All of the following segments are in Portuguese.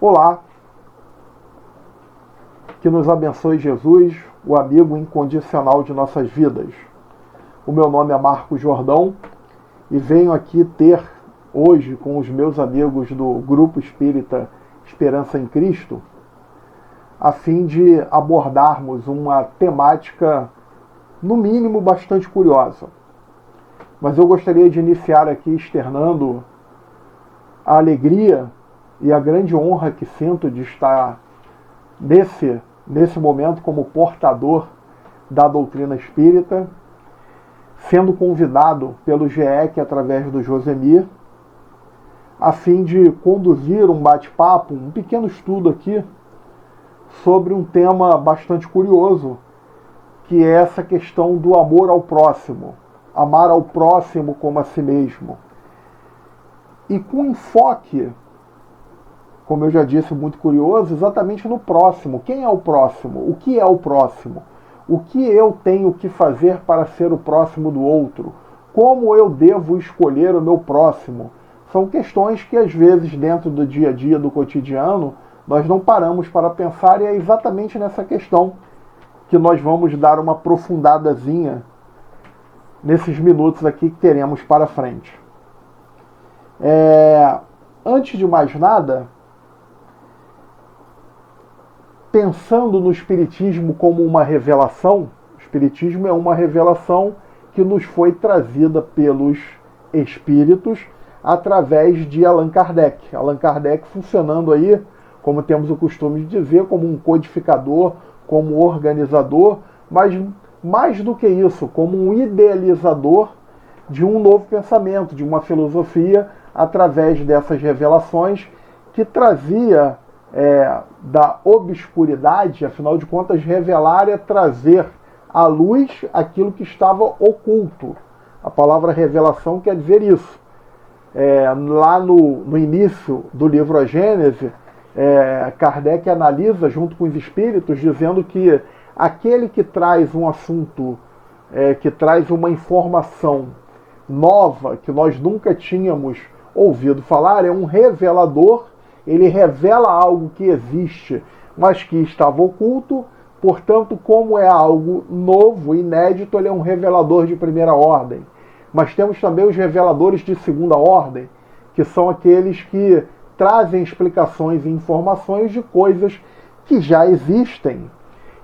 Olá, que nos abençoe Jesus, o amigo incondicional de nossas vidas. O meu nome é Marcos Jordão e venho aqui ter hoje com os meus amigos do Grupo Espírita Esperança em Cristo, a fim de abordarmos uma temática, no mínimo, bastante curiosa. Mas eu gostaria de iniciar aqui externando a alegria e a grande honra que sinto de estar nesse momento como portador da doutrina espírita, sendo convidado pelo GEC através do Josemir, a fim de conduzir um bate-papo, um pequeno estudo aqui, sobre um tema bastante curioso, que é essa questão do amor ao próximo, amar ao próximo como a si mesmo. E com enfoque, como eu já disse, muito curioso, exatamente no próximo. Quem é o próximo? O que é o próximo? O que eu tenho que fazer para ser o próximo do outro? Como eu devo escolher o meu próximo? São questões que, às vezes, dentro do dia a dia, do cotidiano, nós não paramos para pensar, e é exatamente nessa questão que nós vamos dar uma aprofundadazinha nesses minutos aqui que teremos para frente. Antes de mais nada, pensando no Espiritismo como uma revelação, o Espiritismo é uma revelação que nos foi trazida pelos Espíritos através de Allan Kardec. Allan Kardec funcionando aí, como temos o costume de dizer, como um codificador, como organizador, mas mais do que isso, como um idealizador de um novo pensamento, de uma filosofia, através dessas revelações que trazia da obscuridade, afinal de contas, revelar é trazer à luz aquilo que estava oculto. A palavra revelação quer dizer isso. Lá no início do livro A Gênese, Kardec analisa junto com os espíritos, dizendo que aquele que traz um assunto, que traz uma informação nova, que nós nunca tínhamos ouvido falar, é um revelador. Ele revela algo que existe, mas que estava oculto. Portanto, como é algo novo, inédito, ele é um revelador de primeira ordem. Mas temos também os reveladores de segunda ordem, que são aqueles que trazem explicações e informações de coisas que já existem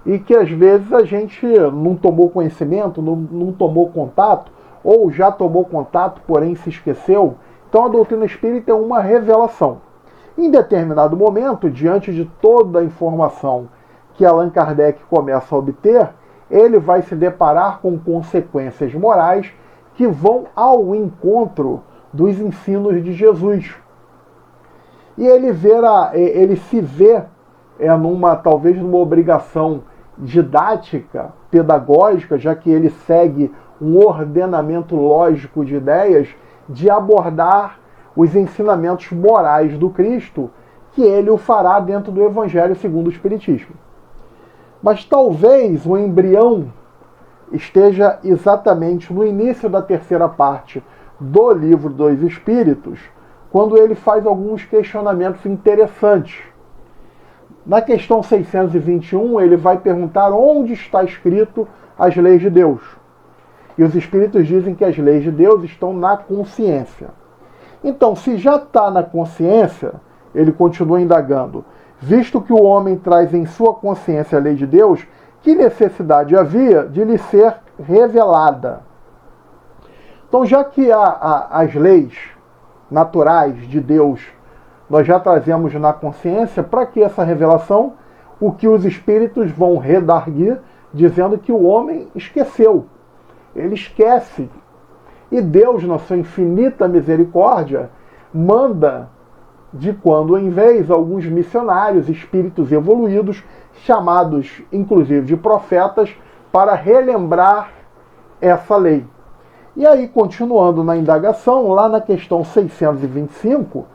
e que às vezes a gente não tomou conhecimento, não tomou contato, ou já tomou contato, porém se esqueceu. Então a doutrina espírita é uma revelação. Em determinado momento, diante de toda a informação que Allan Kardec começa a obter, ele vai se deparar com consequências morais que vão ao encontro dos ensinos de Jesus. E ele se vê talvez numa obrigação didática, pedagógica, já que ele segue um ordenamento lógico de ideias, de abordar os ensinamentos morais do Cristo, que ele o fará dentro do Evangelho segundo o Espiritismo. Mas talvez o embrião esteja exatamente no início da terceira parte do Livro dos Espíritos, quando ele faz alguns questionamentos interessantes. Na questão 621, ele vai perguntar onde está escrito as leis de Deus. E os Espíritos dizem que as leis de Deus estão na consciência. Então, se já está na consciência, ele continua indagando, visto que o homem traz em sua consciência a lei de Deus, que necessidade havia de lhe ser revelada? Então, já que as leis naturais de Deus nós já trazemos na consciência, para que essa revelação? O que os espíritos vão redarguir, dizendo que o homem esqueceu. Ele esquece. E Deus, na sua infinita misericórdia, manda, de quando em vez, alguns missionários, espíritos evoluídos, chamados inclusive de profetas, para relembrar essa lei. E aí, continuando na indagação, lá na questão 625,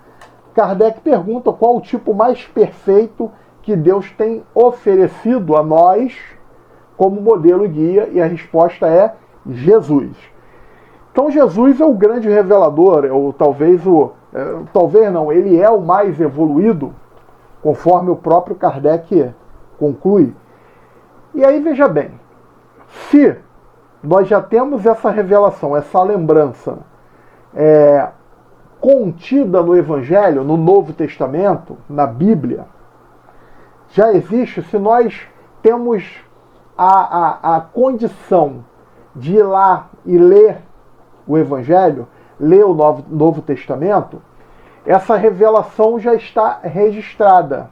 Kardec pergunta qual o tipo mais perfeito que Deus tem oferecido a nós como modelo e guia, e a resposta é Jesus. Então Jesus é o grande revelador, ele é o mais evoluído conforme o próprio Kardec conclui. E aí veja bem, se nós já temos essa revelação, essa lembrança contida no Evangelho, no Novo Testamento, na Bíblia, já existe, se nós temos a condição de ir lá e ler o Evangelho, ler o Novo Testamento, essa revelação já está registrada.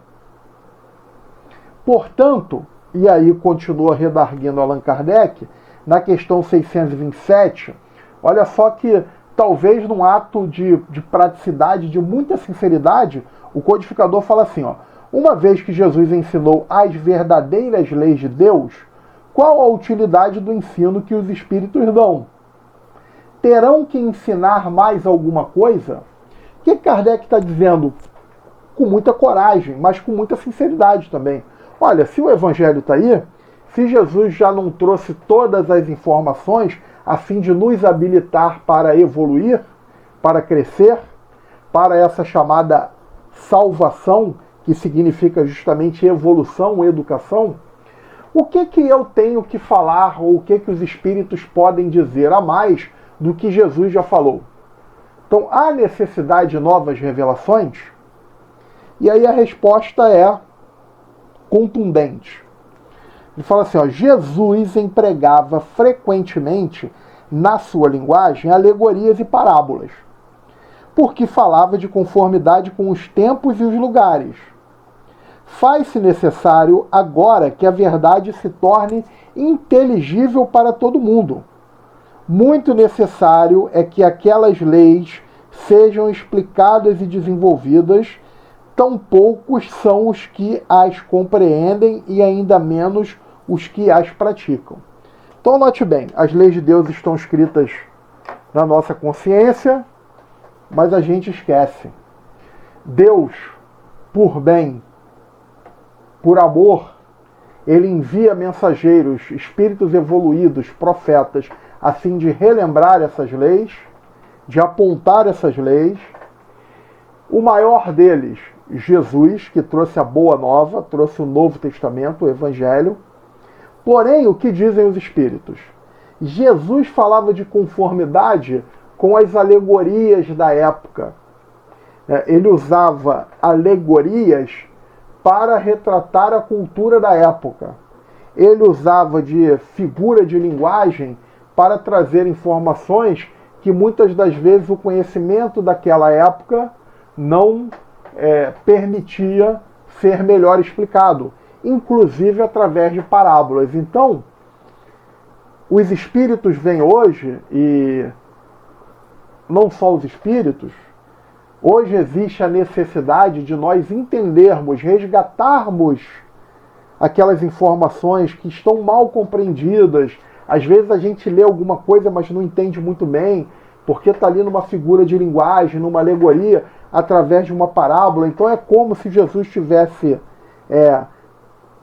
Portanto, e aí continua redarguindo Allan Kardec, na questão 627, olha só que talvez num ato de praticidade, de muita sinceridade, o codificador fala assim, ó, uma vez que Jesus ensinou as verdadeiras leis de Deus, qual a utilidade do ensino que os Espíritos dão? Terão que ensinar mais alguma coisa? O que Kardec está dizendo? Com muita coragem, mas com muita sinceridade também. Olha, se o Evangelho está aí, se Jesus já não trouxe todas as informações a fim de nos habilitar para evoluir, para crescer, para essa chamada salvação, que significa justamente evolução, educação, o que eu tenho que falar, ou o que os Espíritos podem dizer a mais do que Jesus já falou? Então, há necessidade de novas revelações? E aí a resposta é contundente. Ele fala assim, ó, Jesus empregava frequentemente na sua linguagem alegorias e parábolas, porque falava de conformidade com os tempos e os lugares. Faz-se necessário agora que a verdade se torne inteligível para todo mundo. Muito necessário é que aquelas leis sejam explicadas e desenvolvidas. Tão poucos são os que as compreendem e ainda menos os que as praticam. Então note bem, as leis de Deus estão escritas na nossa consciência, mas a gente esquece. Deus, por bem, por amor, ele envia mensageiros, espíritos evoluídos, profetas, a fim de relembrar essas leis, de apontar essas leis. O maior deles, Jesus, que trouxe a Boa Nova, trouxe o Novo Testamento, o Evangelho. Porém, o que dizem os Espíritos? Jesus falava de conformidade com as alegorias da época. Ele usava alegorias para retratar a cultura da época. Ele usava de figura de linguagem para trazer informações que muitas das vezes o conhecimento daquela época não permitia ser melhor explicado, inclusive através de parábolas. Então, os espíritos vêm hoje, e não só os espíritos, hoje existe a necessidade de nós entendermos, resgatarmos aquelas informações que estão mal compreendidas. Às vezes a gente lê alguma coisa, mas não entende muito bem, porque está ali numa figura de linguagem, numa alegoria, através de uma parábola. Então é como se Jesus tivesse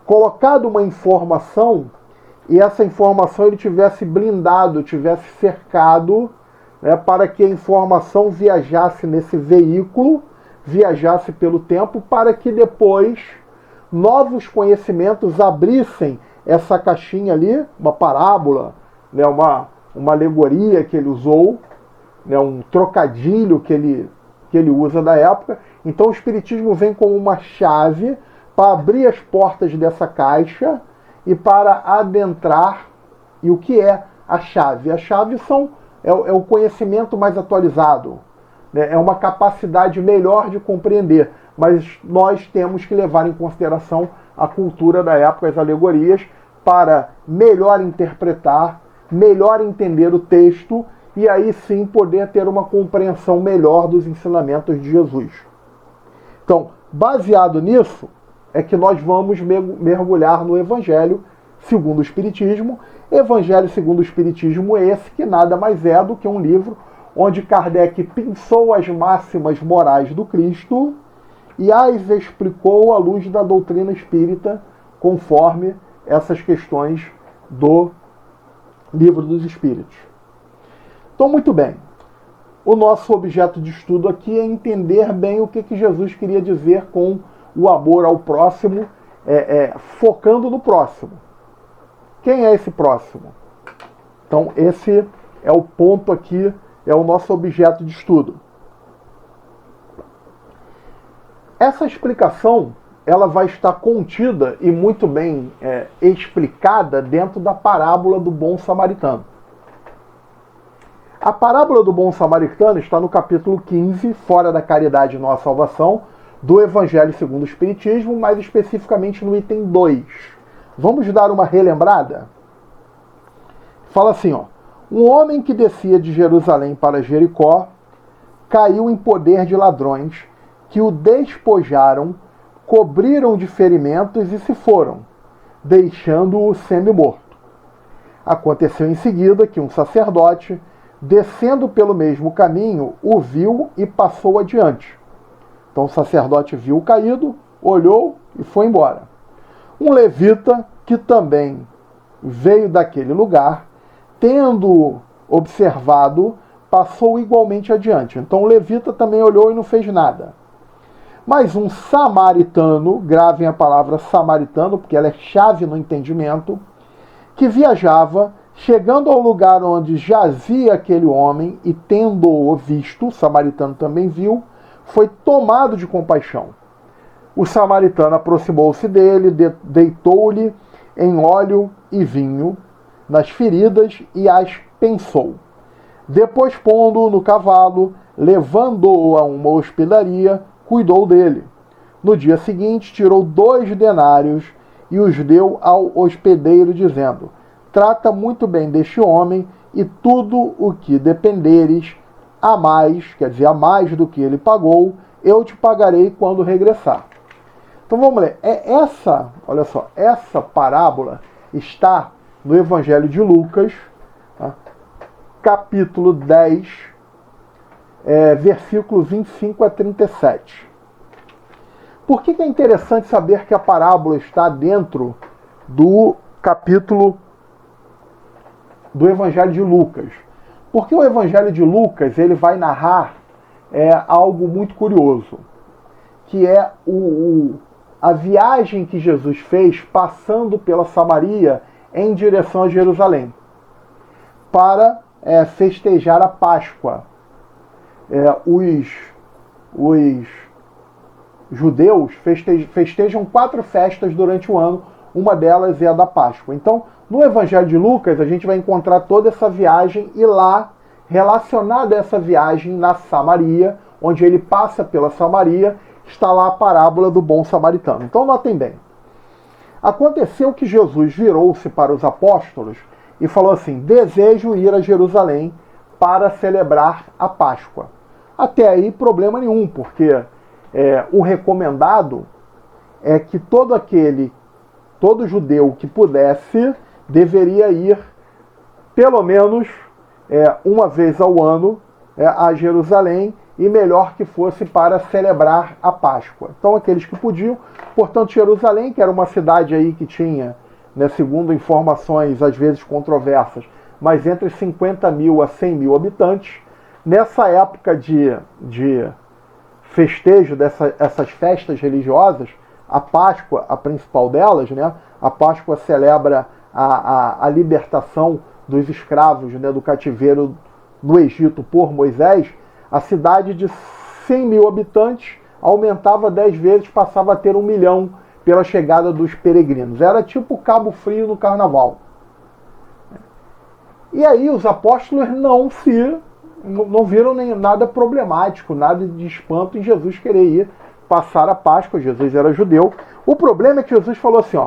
colocado uma informação, e essa informação ele tivesse blindado, tivesse cercado, para que a informação viajasse nesse veículo, viajasse pelo tempo, para que depois novos conhecimentos abrissem essa caixinha ali, uma parábola, uma alegoria que ele usou, um trocadilho que ele usa da época. Então o Espiritismo vem como uma chave para abrir as portas dessa caixa e para adentrar. E o que é a chave? A chave é o conhecimento mais atualizado, é uma capacidade melhor de compreender, mas nós temos que levar em consideração a cultura da época, as alegorias, para melhor interpretar, melhor entender o texto, e aí sim poder ter uma compreensão melhor dos ensinamentos de Jesus. Então, baseado nisso, é que nós vamos mergulhar no Evangelho segundo o Espiritismo. Evangelho segundo o Espiritismo esse, que nada mais é do que um livro onde Kardec pensou as máximas morais do Cristo e as explicou à luz da doutrina espírita, conforme essas questões do Livro dos Espíritos. Então, muito bem. O nosso objeto de estudo aqui é entender bem o que Jesus queria dizer com o amor ao próximo, focando no próximo. Quem é esse próximo? Então esse é o ponto aqui, é o nosso objeto de estudo. Essa explicação ela vai estar contida e muito bem explicada dentro da parábola do bom samaritano. A parábola do bom samaritano está no capítulo 15, Fora da Caridade Não Há Salvação, do Evangelho segundo o Espiritismo, mais especificamente no item 2. Vamos dar uma relembrada? Fala assim, ó. Um homem que descia de Jerusalém para Jericó caiu em poder de ladrões que o despojaram, cobriram de ferimentos e se foram, deixando-o semi-morto. Aconteceu em seguida que um sacerdote, descendo pelo mesmo caminho, o viu e passou adiante. Então o sacerdote viu o caído, olhou e foi embora. Um levita, que também veio daquele lugar, tendo observado, passou igualmente adiante. Então o levita também olhou e não fez nada. Mas um samaritano, gravem a palavra samaritano, porque ela é chave no entendimento, que viajava, chegando ao lugar onde jazia aquele homem e tendo-o visto, o samaritano também viu, foi tomado de compaixão. O samaritano aproximou-se dele, deitou-lhe em óleo e vinho nas feridas e as pensou. Depois, pondo-o no cavalo, levando-o a uma hospedaria, cuidou dele. No dia seguinte, tirou 2 denários e os deu ao hospedeiro, dizendo: trata muito bem deste homem, e tudo o que dependeres a mais, quer dizer, a mais do que ele pagou, eu te pagarei quando regressar. Então vamos ler. Olha só, essa parábola está no Evangelho de Lucas, tá? Capítulo 10, versículo 25 a 37. Por que é interessante saber que a parábola está dentro do capítulo do Evangelho de Lucas? Porque o Evangelho de Lucas ele vai narrar algo muito curioso, que é a viagem que Jesus fez passando pela Samaria em direção a Jerusalém para festejar a Páscoa. Os judeus festejam 4 festas durante o ano, uma delas é a da Páscoa. Então, no Evangelho de Lucas, a gente vai encontrar toda essa viagem e lá, relacionada a essa viagem na Samaria, onde ele passa pela Samaria, está lá a parábola do bom samaritano. Então, notem bem. Aconteceu que Jesus virou-se para os apóstolos e falou assim: desejo ir a Jerusalém para celebrar a Páscoa. Até aí, problema nenhum, porque o recomendado é que todo judeu que pudesse deveria ir pelo menos uma vez ao ano a Jerusalém, e melhor que fosse para celebrar a Páscoa. Então aqueles que podiam, portanto Jerusalém, que era uma cidade aí que tinha, segundo informações às vezes controversas, mas entre 50 mil a 100 mil habitantes, nessa época de festejo dessas festas religiosas, a Páscoa, a principal delas, a Páscoa celebra a libertação dos escravos do cativeiro no Egito por Moisés. A cidade de 100 mil habitantes aumentava 10 vezes, passava a ter 1 milhão pela chegada dos peregrinos. Era tipo Cabo Frio no carnaval. E aí os apóstolos não viram nada problemático, nada de espanto em Jesus querer ir passar a Páscoa. Jesus era judeu. O problema é que Jesus falou assim,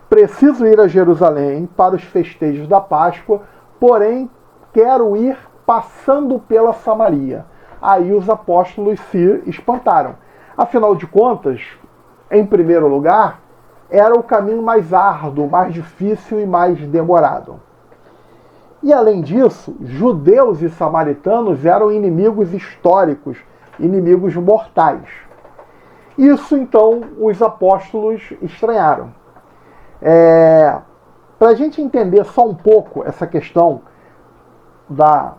preciso ir a Jerusalém para os festejos da Páscoa, porém quero ir passando pela Samaria. Aí os apóstolos se espantaram. Afinal de contas, em primeiro lugar, era o caminho mais árduo, mais difícil e mais demorado. E além disso, judeus e samaritanos eram inimigos históricos, inimigos mortais. Isso então os apóstolos estranharam. Para a gente entender só um pouco essa questão da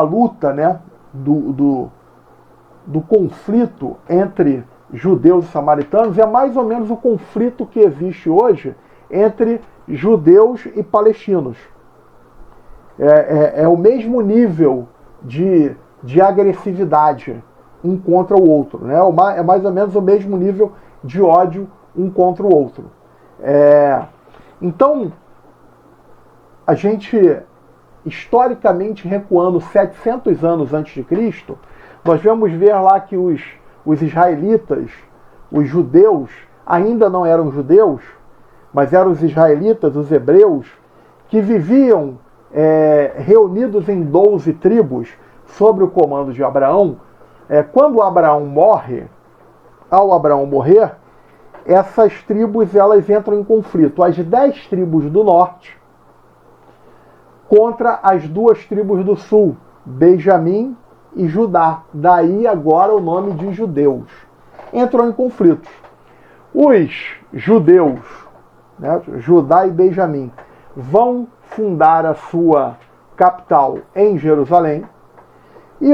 luta, do conflito entre judeus e samaritanos, é mais ou menos o conflito que existe hoje entre judeus e palestinos. É o mesmo nível de agressividade um contra o outro, né? É mais ou menos o mesmo nível de ódio um contra o outro. Então, a gente, historicamente recuando 700 anos antes de Cristo, nós vamos ver lá que os israelitas, os judeus, ainda não eram judeus, mas eram os israelitas, os hebreus, que viviam reunidos em 12 tribos, sob o comando de Abraão. Quando Abraão morre, ao Abraão morrer, essas tribos elas entram em conflito. As 10 tribos do norte contra as 2 tribos do sul, Benjamim e Judá. Daí agora o nome de judeus. Entram em conflitos. Os judeus, né, Judá e Benjamim, vão fundar a sua capital em Jerusalém, e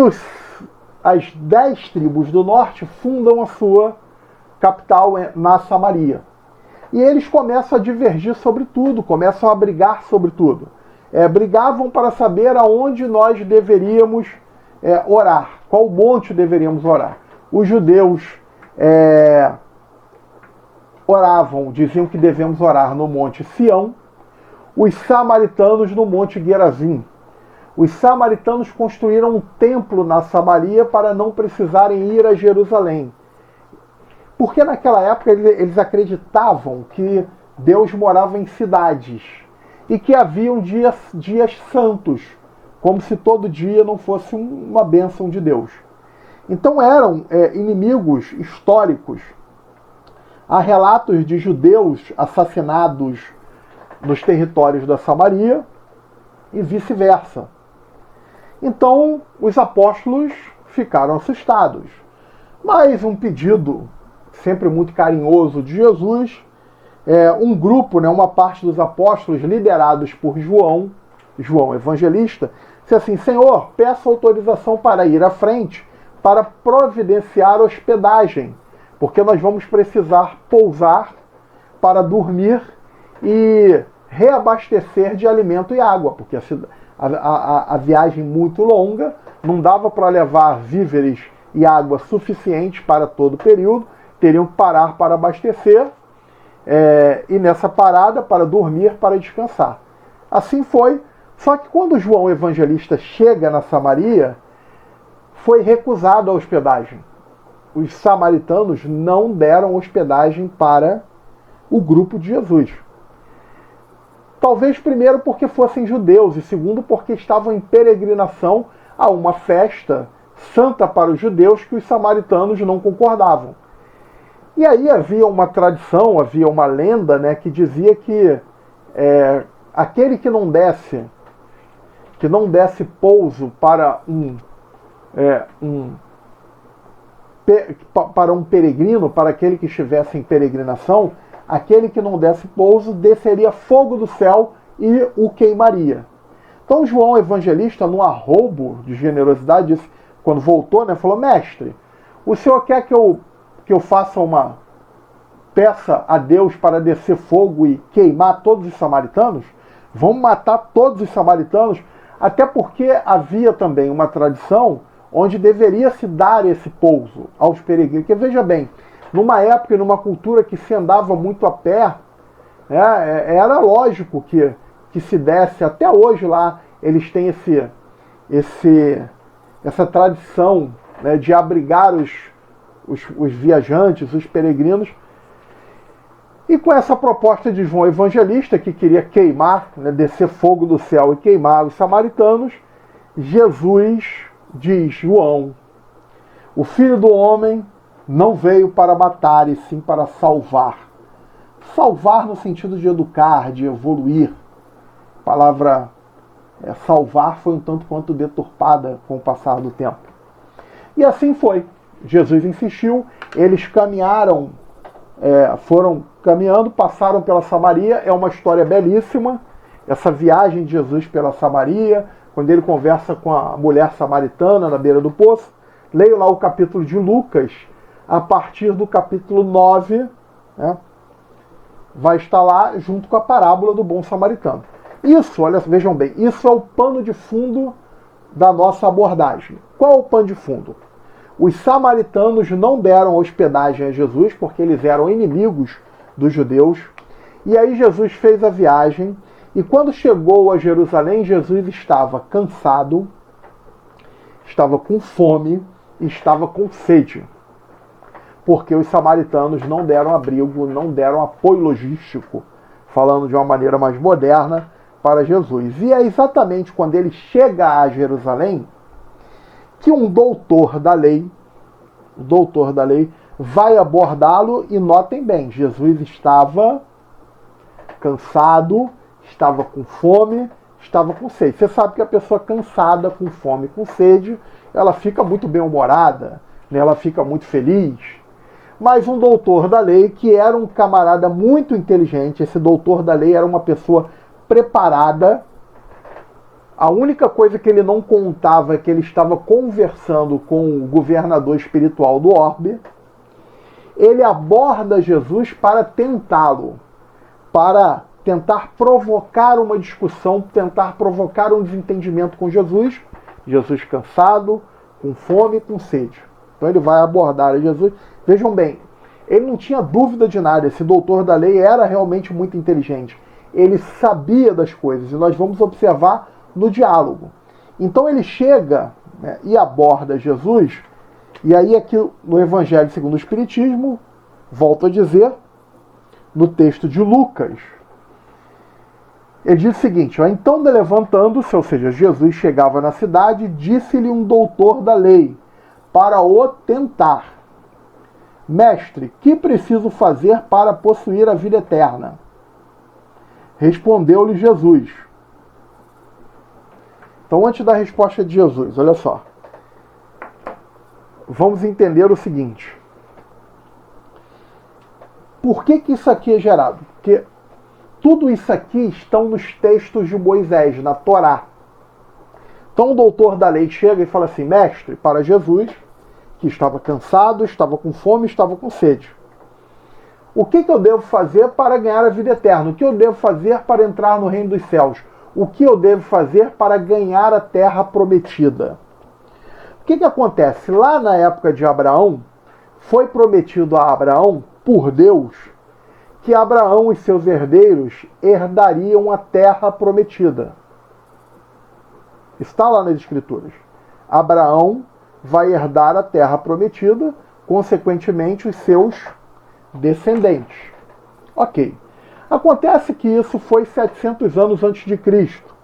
as 10 tribos do norte fundam a sua capital na Samaria. E eles começam a divergir sobre tudo, começam a brigar sobre tudo. Brigavam para saber aonde nós deveríamos orar, qual monte deveríamos orar. Os judeus oravam, diziam que devemos orar no monte Sião, os samaritanos no monte Gerazim. Os samaritanos construíram um templo na Samaria para não precisarem ir a Jerusalém. Porque naquela época eles acreditavam que Deus morava em cidades e que haviam dias santos, como se todo dia não fosse uma bênção de Deus. Então eram inimigos históricos. Há relatos de judeus assassinados nos territórios da Samaria e vice-versa. Então os apóstolos ficaram assustados. Mas um pedido sempre muito carinhoso de Jesus, um grupo, uma parte dos apóstolos liderados por João evangelista, disse assim: Senhor, peça autorização para ir à frente para providenciar hospedagem, porque nós vamos precisar pousar para dormir e reabastecer de alimento e água, porque a viagem muito longa, não dava para levar víveres e água suficiente para todo o período, teriam que parar para abastecer, e nessa parada para dormir, para descansar. Assim foi, só que quando João Evangelista chega na Samaria, foi recusado a hospedagem. Os samaritanos não deram hospedagem para o grupo de Jesus. Talvez primeiro porque fossem judeus e segundo porque estavam em peregrinação a uma festa santa para os judeus que os samaritanos não concordavam. E aí havia uma tradição, havia uma lenda, que dizia que aquele que não desse pouso para para um peregrino, para aquele que estivesse em peregrinação, aquele que não desse pouso desceria fogo do céu e o queimaria. Então João Evangelista, num arroubo de generosidade, disse, quando voltou, falou: mestre, o senhor quer que eu faça uma peça a Deus para descer fogo e queimar todos os samaritanos? Vamos matar todos os samaritanos? Até porque havia também uma tradição onde deveria se dar esse pouso aos peregrinos. Porque veja bem, numa época e numa cultura que se andava muito a pé, era lógico que se desse. Até hoje lá eles têm essa tradição, de abrigar os viajantes, os peregrinos. E com essa proposta de João Evangelista, que queria queimar, descer fogo do céu e queimar os samaritanos, Jesus diz: João, o Filho do Homem não veio para matar, e sim para salvar. Salvar no sentido de educar, de evoluir. A palavra salvar foi um tanto quanto deturpada com o passar do tempo. E assim foi. Jesus insistiu, eles caminharam, foram caminhando, passaram pela Samaria. É uma história belíssima, essa viagem de Jesus pela Samaria, quando ele conversa com a mulher samaritana na beira do poço. Leio lá o capítulo de Lucas, a partir do capítulo 9, né, vai estar lá junto com a parábola do bom samaritano. Isso, olha, vejam bem, isso é o pano de fundo da nossa abordagem. Qual é o pano de fundo? Os samaritanos não deram hospedagem a Jesus porque eles eram inimigos dos judeus. E aí Jesus fez a viagem e quando chegou a Jerusalém, Jesus estava cansado, estava com fome e estava com sede. Porque os samaritanos não deram abrigo, não deram apoio logístico, falando de uma maneira mais moderna, para Jesus. E é exatamente quando ele chega a Jerusalém que um doutor da lei vai abordá-lo e notem bem, Jesus estava cansado, estava com fome, estava com sede. Você sabe que a pessoa cansada, com fome, com sede, ela fica muito bem-humorada, né? Ela fica muito feliz. Mas um doutor da lei, que era um camarada muito inteligente, esse doutor da lei era uma pessoa preparada. A única coisa que ele não contava é que ele estava conversando com o governador espiritual do orbe. Ele aborda Jesus para tentá-lo, para tentar provocar uma discussão, tentar provocar um desentendimento com Jesus. Jesus cansado, com fome e com sede. Então ele vai abordar Jesus. Vejam bem, ele não tinha dúvida de nada. Esse doutor da lei era realmente muito inteligente. Ele sabia das coisas, e nós vamos observar no diálogo. Então ele chega, né, e aborda Jesus, e aí aqui no Evangelho segundo o Espiritismo, volto a dizer, no texto de Lucas, ele diz o seguinte, ó, então levantando-se, ou seja, Jesus chegava na cidade, disse-lhe um doutor da lei, para o tentar, mestre, que preciso fazer para possuir a vida eterna? Respondeu-lhe Jesus. Então, antes da resposta de Jesus, olha só. Vamos entender o seguinte. Por que isso aqui é gerado? Porque tudo isso aqui estão nos textos de Moisés, na Torá. Então o doutor da lei chega e fala assim, mestre, para Jesus, que estava cansado, estava com fome, estava com sede. O que eu devo fazer para ganhar a vida eterna? O que eu devo fazer para entrar no reino dos céus? O que eu devo fazer para ganhar a terra prometida? O que acontece? Lá na época de Abraão, foi prometido a Abraão, por Deus, que Abraão e seus herdeiros herdariam a terra prometida. Está lá nas Escrituras. Abraão vai herdar a terra prometida, consequentemente os seus descendentes. Ok. Acontece que isso foi 700 anos antes de Cristo.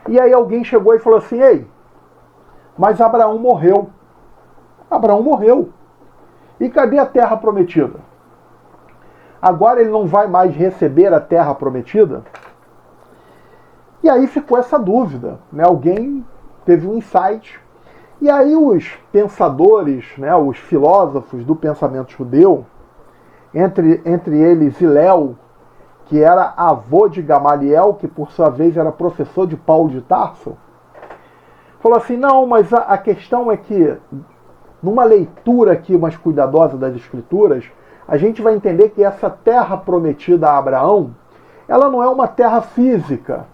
E aí alguém chegou e falou assim, ei, mas Abraão morreu. Abraão morreu. E cadê a terra prometida? Agora ele não vai mais receber a terra prometida? E aí ficou essa dúvida, né? Alguém teve um insight. E aí os pensadores, né, os filósofos do pensamento judeu, entre eles Hilel, que era avô de Gamaliel, que por sua vez era professor de Paulo de Tarso, falou assim, não, mas a questão é que, numa leitura aqui mais cuidadosa das Escrituras, a gente vai entender que essa terra prometida a Abraão, ela não é uma terra física.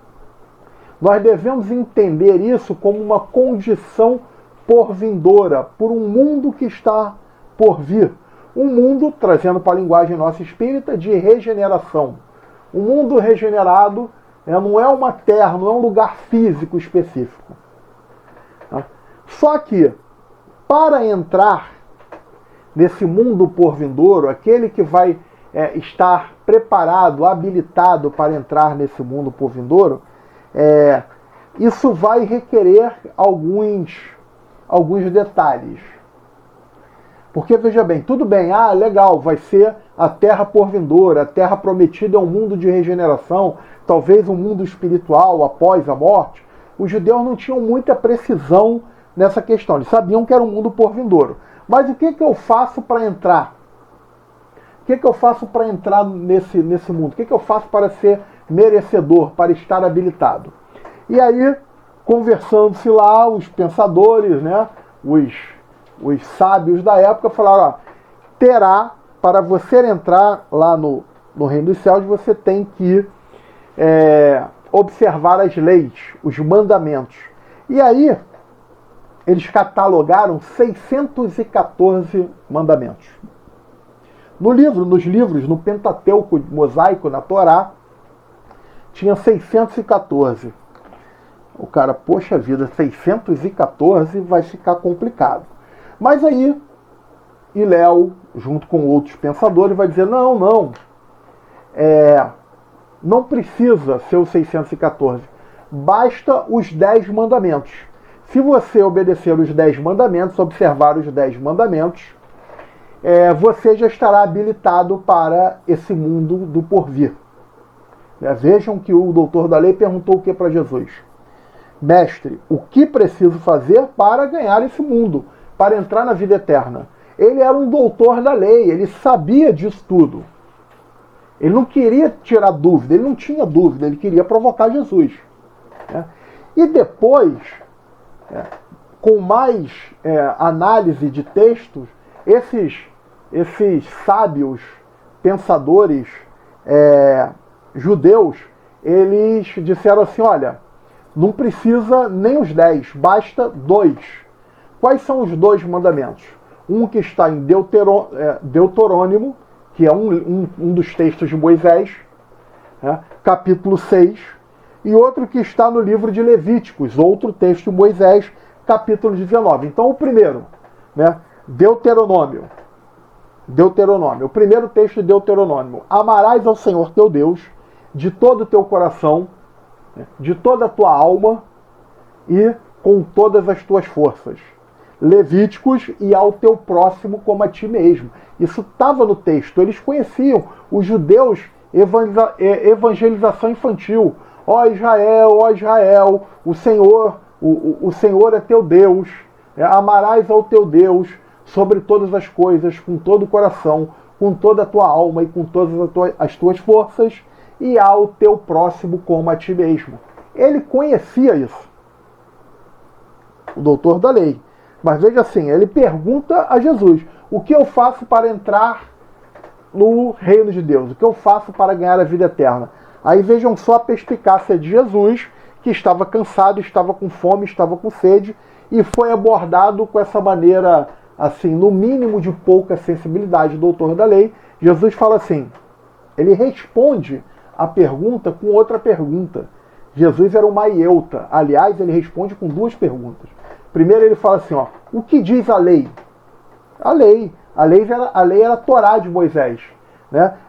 Nós devemos entender isso como uma condição por vindoura, por um mundo que está por vir. Um mundo, trazendo para a linguagem nossa espírita, de regeneração. Um mundo regenerado, né, não é uma terra, não é um lugar físico específico. Tá? Só que, para entrar nesse mundo por vindouro, aquele que vai estar preparado, habilitado para entrar nesse mundo por vindouro, isso vai requerer alguns detalhes. Porque, veja bem, tudo bem, legal, vai ser a terra por vindoura, a terra prometida é um mundo de regeneração, talvez um mundo espiritual após a morte. Os judeus não tinham muita precisão nessa questão, eles sabiam que era um mundo por vindouro. Mas o que eu faço para entrar? O que eu faço para entrar nesse mundo? O que eu faço para ser merecedor, para estar habilitado? E aí, conversando-se lá, os pensadores, né, os sábios da época falaram, ó, terá, para você entrar lá no reino dos céus, você tem que observar as leis, os mandamentos. E aí, eles catalogaram 614 mandamentos. Nos livros, no Pentateuco mosaico, na Torá, tinha 614. O cara, poxa vida, 614 vai ficar complicado. Mas aí, Hillel, junto com outros pensadores, vai dizer, não precisa ser os 614. Basta os 10 mandamentos. Se você obedecer os 10 mandamentos, observar os 10 mandamentos, você já estará habilitado para esse mundo do porvir. Vejam que o doutor da lei perguntou o que para Jesus? Mestre, o que preciso fazer para ganhar esse mundo, para entrar na vida eterna? Ele era um doutor da lei, ele sabia disso tudo. Ele não queria tirar dúvida, ele não tinha dúvida, ele queria provocar Jesus. E depois, com mais análise de textos, esses sábios pensadores judeus, eles disseram assim, olha, não precisa nem os 10, basta 2. Quais são os 2 mandamentos? Um que está em Deuteronômio, que é um dos textos de Moisés, capítulo 6, e outro que está no livro de Levíticos, outro texto de Moisés, capítulo 19. Então o primeiro, Deuteronômio, o primeiro texto de Deuteronômio, amarás ao Senhor teu Deus de todo o teu coração, de toda a tua alma e com todas as tuas forças. Levíticos, e ao teu próximo como a ti mesmo. Isso estava no texto, eles conheciam. Os judeus, evangelização infantil. Ó Israel, o Senhor é teu Deus, amarás ao teu Deus sobre todas as coisas, com todo o coração, com toda a tua alma e com todas as tuas forças, e ao teu próximo como a ti mesmo. Ele conhecia isso, o doutor da lei. Mas veja assim, ele pergunta a Jesus, o que eu faço para entrar no reino de Deus? O que eu faço para ganhar a vida eterna? Aí vejam só a perspicácia de Jesus, que estava cansado, estava com fome, estava com sede, e foi abordado com essa maneira, assim, no mínimo de pouca sensibilidade do doutor da lei. Jesus fala assim, ele responde a pergunta com outra pergunta. Jesus era um maieuta. Aliás, ele responde com 2 perguntas. Primeiro ele fala assim, o que diz a lei? A lei era a Torá de Moisés.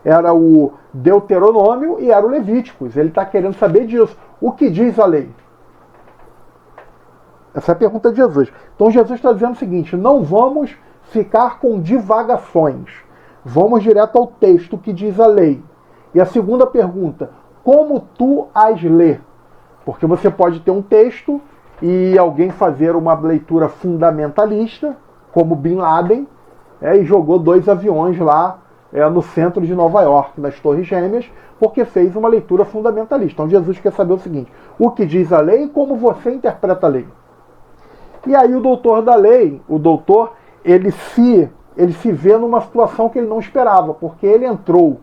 Era o Deuteronômio e era o Levíticos. Ele está querendo saber disso. O que diz a lei? Essa é a pergunta de Jesus. Então Jesus está dizendo o seguinte, não vamos ficar com divagações. Vamos direto ao texto que diz a lei. E a segunda pergunta, como tu as lê? Porque você pode ter um texto e alguém fazer uma leitura fundamentalista, como Bin Laden, e jogou 2 aviões lá no centro de Nova York, nas Torres Gêmeas, porque fez uma leitura fundamentalista. Então Jesus quer saber o seguinte, o que diz a lei e como você interpreta a lei. E aí o doutor da lei, ele se vê numa situação que ele não esperava, porque ele entrou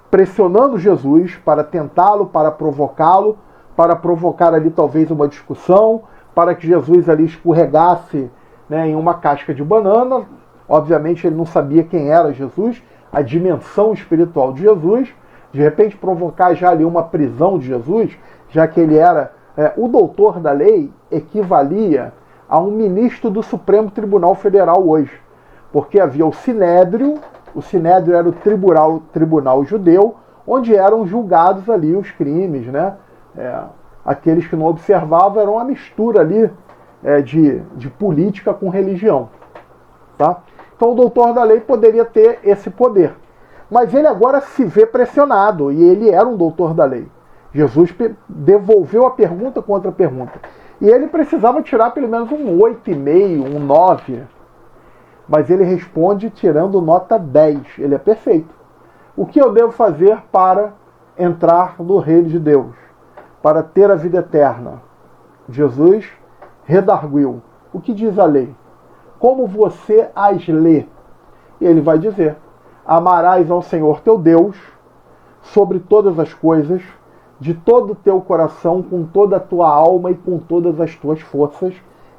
pressionando Jesus para tentá-lo, para provocá-lo, para provocar ali talvez uma discussão, para que Jesus ali escorregasse em uma casca de banana. Obviamente ele não sabia quem era Jesus, a dimensão espiritual de Jesus, de repente provocar já ali uma prisão de Jesus, já que ele era, o doutor da lei equivalia a um ministro do Supremo Tribunal Federal hoje, porque havia o Sinédrio era o tribunal judeu, onde eram julgados ali os crimes, aqueles que não observavam, era uma mistura ali de política com religião. Tá? Então o doutor da lei poderia ter esse poder. Mas ele agora se vê pressionado, e ele era um doutor da lei. Jesus devolveu a pergunta com outra pergunta. E ele precisava tirar pelo menos um 8,5, um 9. Mas ele responde tirando nota 10. Ele é perfeito. O que eu devo fazer para entrar no reino de Deus? Para ter a vida eterna? Jesus redarguiu. O que diz a lei? como você as lê. E ele vai dizer: amarás ao Senhor teu Deus sobre todas as coisas, de todo o teu coração, com toda a tua alma e com todas as tuas forças,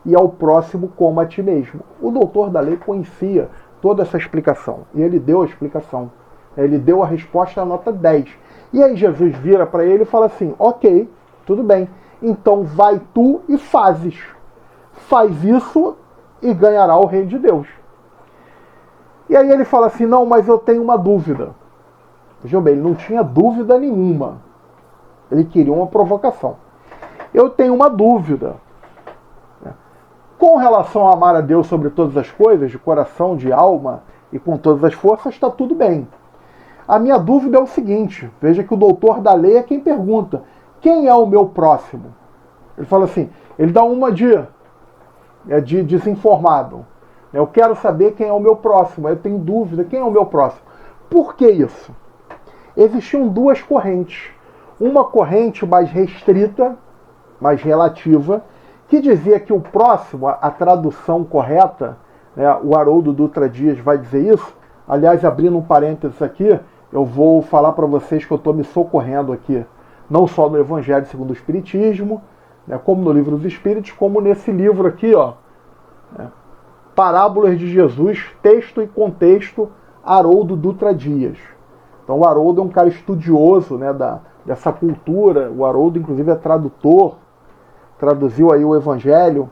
e ao próximo como a ti mesmo. O doutor da lei conhecia toda essa explicação, e ele deu a explicação. Ele deu a resposta à nota 10. E aí Jesus vira para ele e fala assim: ok, tudo bem, então vai tu e fazes. Faz isso e ganhará o reino de Deus. E aí ele fala assim: não, mas eu tenho uma dúvida. Vejam bem, ele não tinha dúvida nenhuma. Ele queria uma provocação. Eu tenho uma dúvida. Com relação a amar a Deus sobre todas as coisas, de coração, de alma e com todas as forças, está tudo bem. A minha dúvida é o seguinte: veja que o doutor da lei é quem pergunta: quem é o meu próximo? Ele fala assim, ele dá uma de desinformado. Eu quero saber quem é o meu próximo, eu tenho dúvida, quem é o meu próximo? Por que isso? Existiam duas correntes. Uma corrente mais restrita, mais relativa, que dizia que o próximo, a tradução correta, né, o Haroldo Dutra Dias vai dizer isso. Aliás, abrindo um parênteses aqui, eu vou falar para vocês que eu estou me socorrendo aqui, não só no Evangelho segundo o Espiritismo, né, como no Livro dos Espíritos, como nesse livro aqui, ó, né, Parábolas de Jesus, texto e contexto, Haroldo Dutra Dias. Então o Haroldo é um cara estudioso, né, dessa cultura. O Haroldo, inclusive, é tradutor, traduziu aí o Evangelho.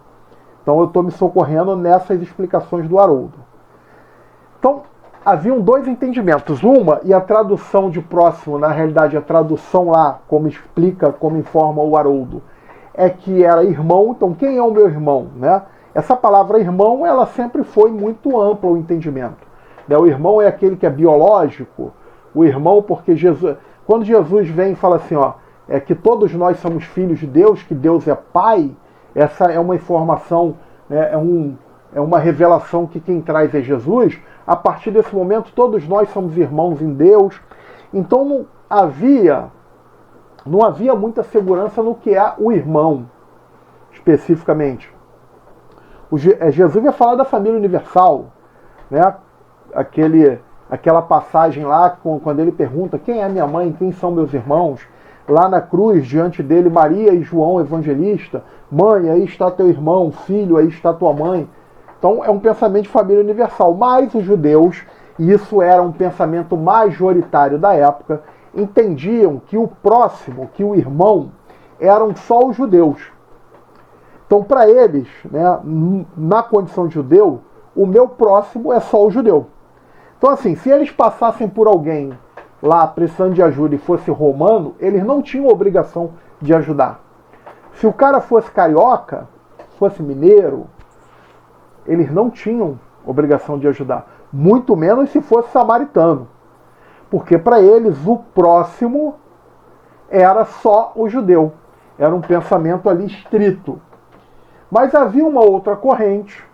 Então eu estou me socorrendo nessas explicações do Haroldo. Então, haviam dois entendimentos. Uma, e a tradução de próximo, na realidade a tradução lá, como explica, como informa o Haroldo, é que era irmão. Então quem é o meu irmão? Né? Essa palavra irmão, ela sempre foi muito ampla o entendimento. Né? O irmão é aquele que é biológico. O irmão, porque Jesus, quando Jesus vem e fala assim, ó, é que todos nós somos filhos de Deus, que Deus é Pai, essa é uma informação, né, é uma revelação que quem traz é Jesus. A partir desse momento, todos nós somos irmãos em Deus. Então não havia muita segurança no que é o irmão, especificamente. Jesus vai falar da família universal, né? Aquela passagem lá, quando ele pergunta quem é minha mãe, quem são meus irmãos, lá na cruz, diante dele, Maria e João Evangelista: mãe, aí está teu irmão, filho, aí está tua mãe. Então é um pensamento de família universal. Mas os judeus, e isso era um pensamento majoritário da época, entendiam que o próximo, que o irmão, eram só os judeus. Então para eles, né, na condição de judeu, o meu próximo é só o judeu. Então assim, se eles passassem por alguém lá precisando de ajuda e fosse romano, eles não tinham obrigação de ajudar. Se o cara fosse carioca, fosse mineiro, eles não tinham obrigação de ajudar. Muito menos se fosse samaritano. Porque para eles o próximo era só o judeu. Era um pensamento ali estrito. Mas havia uma outra corrente,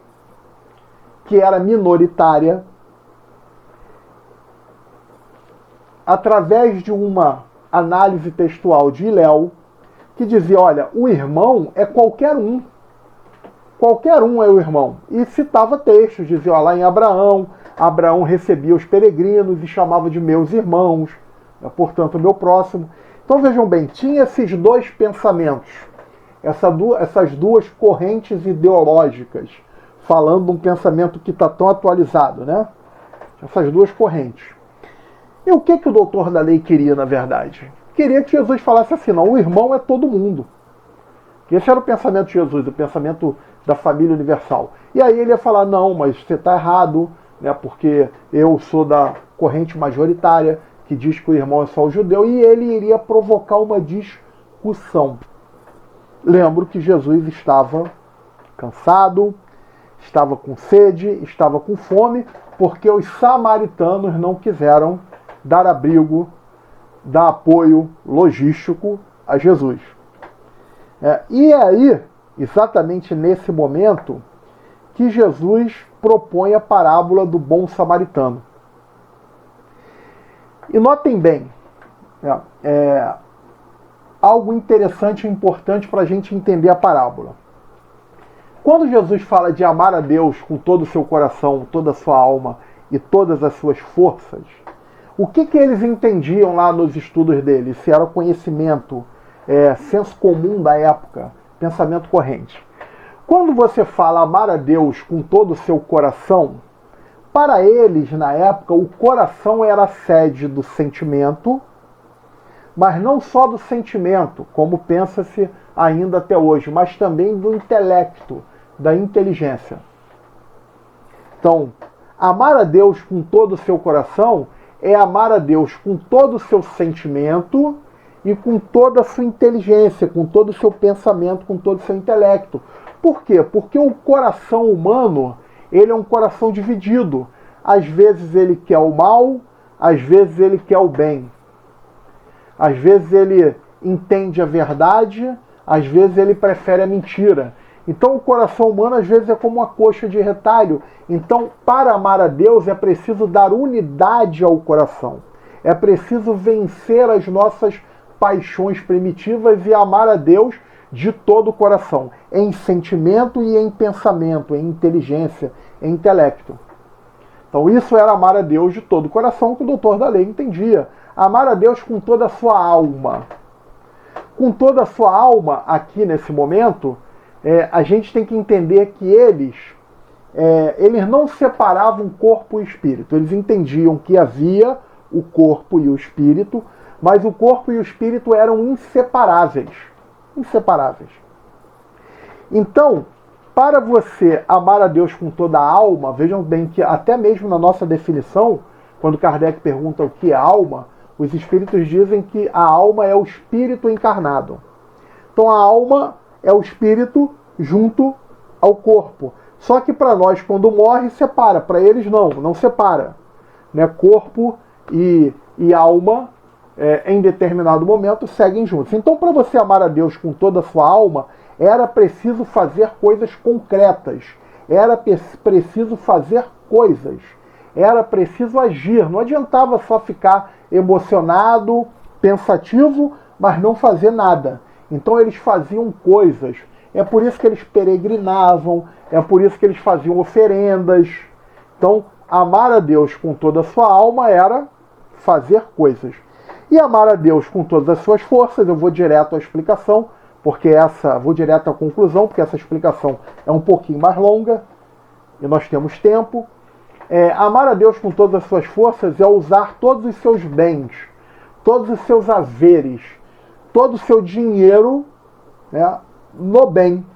que era minoritária, através de uma análise textual de Hillel, que dizia, olha, o irmão é qualquer um. Qualquer um é o irmão. E citava textos, dizia, ó, lá em Abraão recebia os peregrinos e chamava de meus irmãos, portanto, meu próximo. Então vejam bem, tinha esses dois pensamentos, essas duas correntes ideológicas, falando de um pensamento que está tão atualizado, né? Essas duas correntes. E o que o doutor da lei queria, na verdade? Queria que Jesus falasse assim, não, o irmão é todo mundo. Esse era o pensamento de Jesus, o pensamento da família universal. E aí ele ia falar, não, mas você está errado, né, porque eu sou da corrente majoritária, que diz que o irmão é só o judeu, e ele iria provocar uma discussão. Lembro que Jesus estava cansado, estava com sede, estava com fome, porque os samaritanos não quiseram dar abrigo, dar apoio logístico a Jesus. E é aí, exatamente nesse momento, que Jesus propõe a parábola do bom samaritano. E notem bem, algo interessante e importante para a gente entender a parábola. Quando Jesus fala de amar a Deus com todo o seu coração, toda a sua alma e todas as suas forças, o que eles entendiam lá nos estudos deles? Se era conhecimento, senso comum da época, pensamento corrente. Quando você fala amar a Deus com todo o seu coração, para eles, na época, o coração era a sede do sentimento, mas não só do sentimento, como pensa-se ainda até hoje, mas também do intelecto, da inteligência. Então, amar a Deus com todo o seu coração é amar a Deus com todo o seu sentimento e com toda a sua inteligência, com todo o seu pensamento, com todo o seu intelecto. Por quê? Porque o coração humano, ele é um coração dividido. Às vezes ele quer o mal, às vezes ele quer o bem. Às vezes ele entende a verdade, às vezes ele prefere a mentira. Então o coração humano às vezes é como uma coxa de retalho. Então, para amar a Deus é preciso dar unidade ao coração. É preciso vencer as nossas paixões primitivas e amar a Deus de todo o coração, em sentimento e em pensamento, em inteligência, em intelecto. Então isso era amar a Deus de todo o coração, que o doutor da lei entendia. Amar a Deus com toda a sua alma. Com toda a sua alma, aqui nesse momento, a gente tem que entender que eles não separavam corpo e espírito. Eles entendiam que havia o corpo e o espírito, mas o corpo e o espírito eram inseparáveis. Inseparáveis. Então, para você amar a Deus com toda a alma, vejam bem que até mesmo na nossa definição, quando Kardec pergunta o que é alma, os espíritos dizem que a alma é o espírito encarnado. Então a alma é o espírito junto ao corpo. Só que para nós, quando morre, separa. Para eles não separa. Né? Corpo e alma, em determinado momento, seguem juntos. Então, para você amar a Deus com toda a sua alma, era preciso fazer coisas concretas. Era preciso fazer coisas. Era preciso agir. Não adiantava só ficar emocionado, pensativo, mas não fazer nada. Então eles faziam coisas. É por isso que eles peregrinavam, é por isso que eles faziam oferendas. Então, amar a Deus com toda a sua alma era fazer coisas. E amar a Deus com todas as suas forças, eu vou direto à explicação, vou direto à conclusão, porque essa explicação é um pouquinho mais longa, e nós temos tempo. Amar a Deus com todas as suas forças é usar todos os seus bens, todos os seus haveres, todo o seu dinheiro, né, no bem.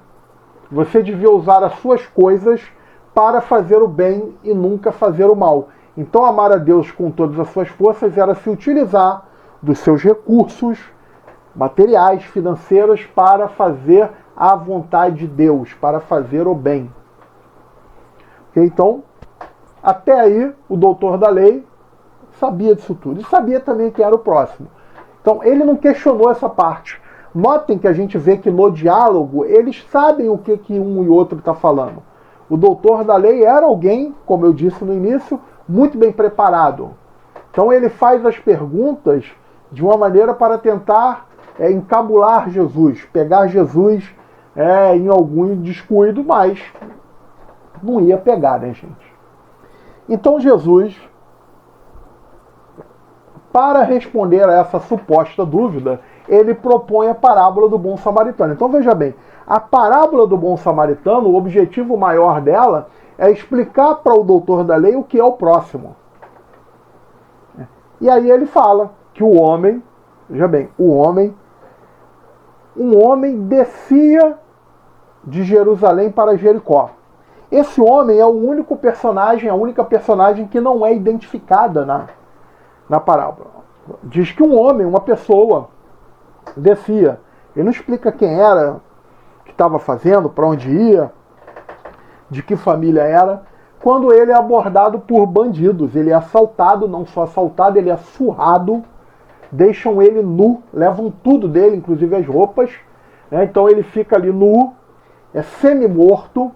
Você devia usar as suas coisas para fazer o bem e nunca fazer o mal. Então amar a Deus com todas as suas forças era se utilizar dos seus recursos materiais, financeiros, para fazer a vontade de Deus, para fazer o bem. Okay? Então, até aí, o doutor da lei sabia disso tudo. E sabia também que era o próximo. Então, ele não questionou essa parte. Notem que a gente vê que no diálogo, eles sabem o que um e outro está falando. O doutor da lei era alguém, como eu disse no início, muito bem preparado. Então, ele faz as perguntas de uma maneira para tentar encabular Jesus, pegar Jesus em algum descuido, mas não ia pegar, né, gente? Então Jesus, para responder a essa suposta dúvida, ele propõe a parábola do bom samaritano. Então veja bem, a parábola do bom samaritano, o objetivo maior dela é explicar para o doutor da lei o que é o próximo. E aí ele fala que o homem, veja bem, um homem descia de Jerusalém para Jericó. Esse homem é o único personagem, a única personagem que não é identificada na parábola. Diz que um homem, uma pessoa, descia. Ele não explica quem era, o que estava fazendo, para onde ia, de que família era. Quando ele é abordado por bandidos, ele é assaltado, não só assaltado, ele é surrado, deixam ele nu, levam tudo dele, inclusive as roupas. Né? Então ele fica ali nu, semi-morto,